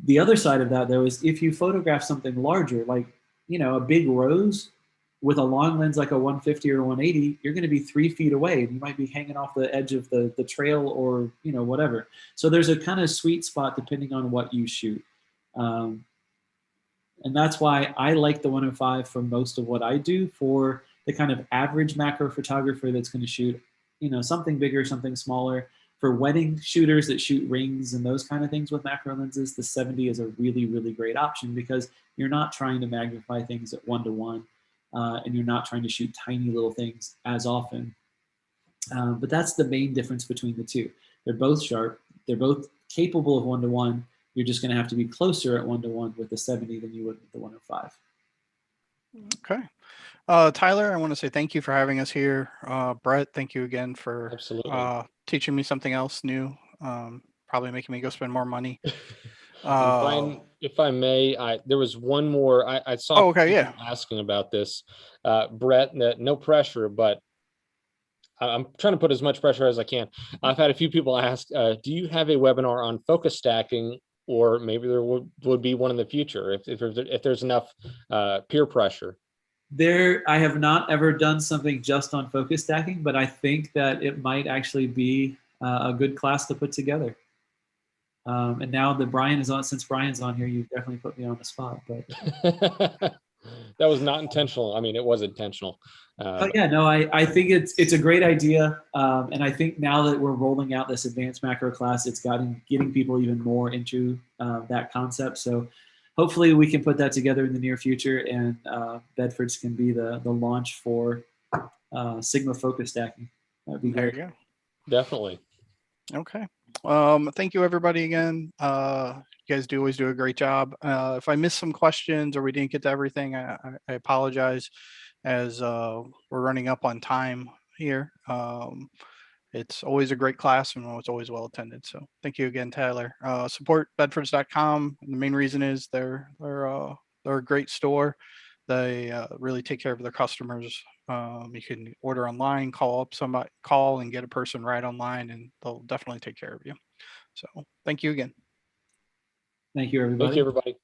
The other side of that, though, is if you photograph something larger, like, a big rose with a long lens like a 150 or 180, you're going to be 3 feet away and you might be hanging off the edge of the trail or, whatever. So there's a kind of sweet spot depending on what you shoot. And that's why I like the 105 for most of what I do. For the kind of average macro photographer that's going to shoot, something bigger, something smaller. For wedding shooters that shoot rings and those kind of things with macro lenses, the 70 is a really, really great option because you're not trying to magnify things at 1-to-1, and you're not trying to shoot tiny little things as often. But that's the main difference between the two. They're both sharp. They're both capable of 1-to-1. You're just going to have to be closer at 1-to-1 with the 70 than you would with the 105. Okay. Tyler, I want to say thank you for having us here. Brett, thank you again for Absolutely. Teaching me something else new. Probably making me go spend more money. If I may, there was one more. I saw okay, people asking about this. Brett, no pressure, but I'm trying to put as much pressure as I can. I've had a few people ask, do you have a webinar on focus stacking, or maybe there would be one in the future if there's enough peer pressure? I have not ever done something just on focus stacking, but I think that it might actually be a good class to put together. And now that Brian is on, since Brian's on here, you definitely put me on the spot. But that was not intentional. I mean, it was intentional. but yeah, no, I think it's a great idea, and I think now that we're rolling out this advanced macro class, it's getting people even more into that concept. So hopefully we can put that together in the near future, and Bedford's can be the launch for Sigma focus stacking. That'd be There great. you go. Definitely. Okay. Thank you everybody again. You guys always do a great job. If I missed some questions or we didn't get to everything, I apologize, as we're running up on time here. It's always a great class and it's always well attended. So thank you again, Tyler. Support bedfords.com. The main reason is they're a great store. They really take care of their customers. You can order online, call and get a person right online, and they'll definitely take care of you. So thank you again. Thank you, everybody. Thank you, everybody.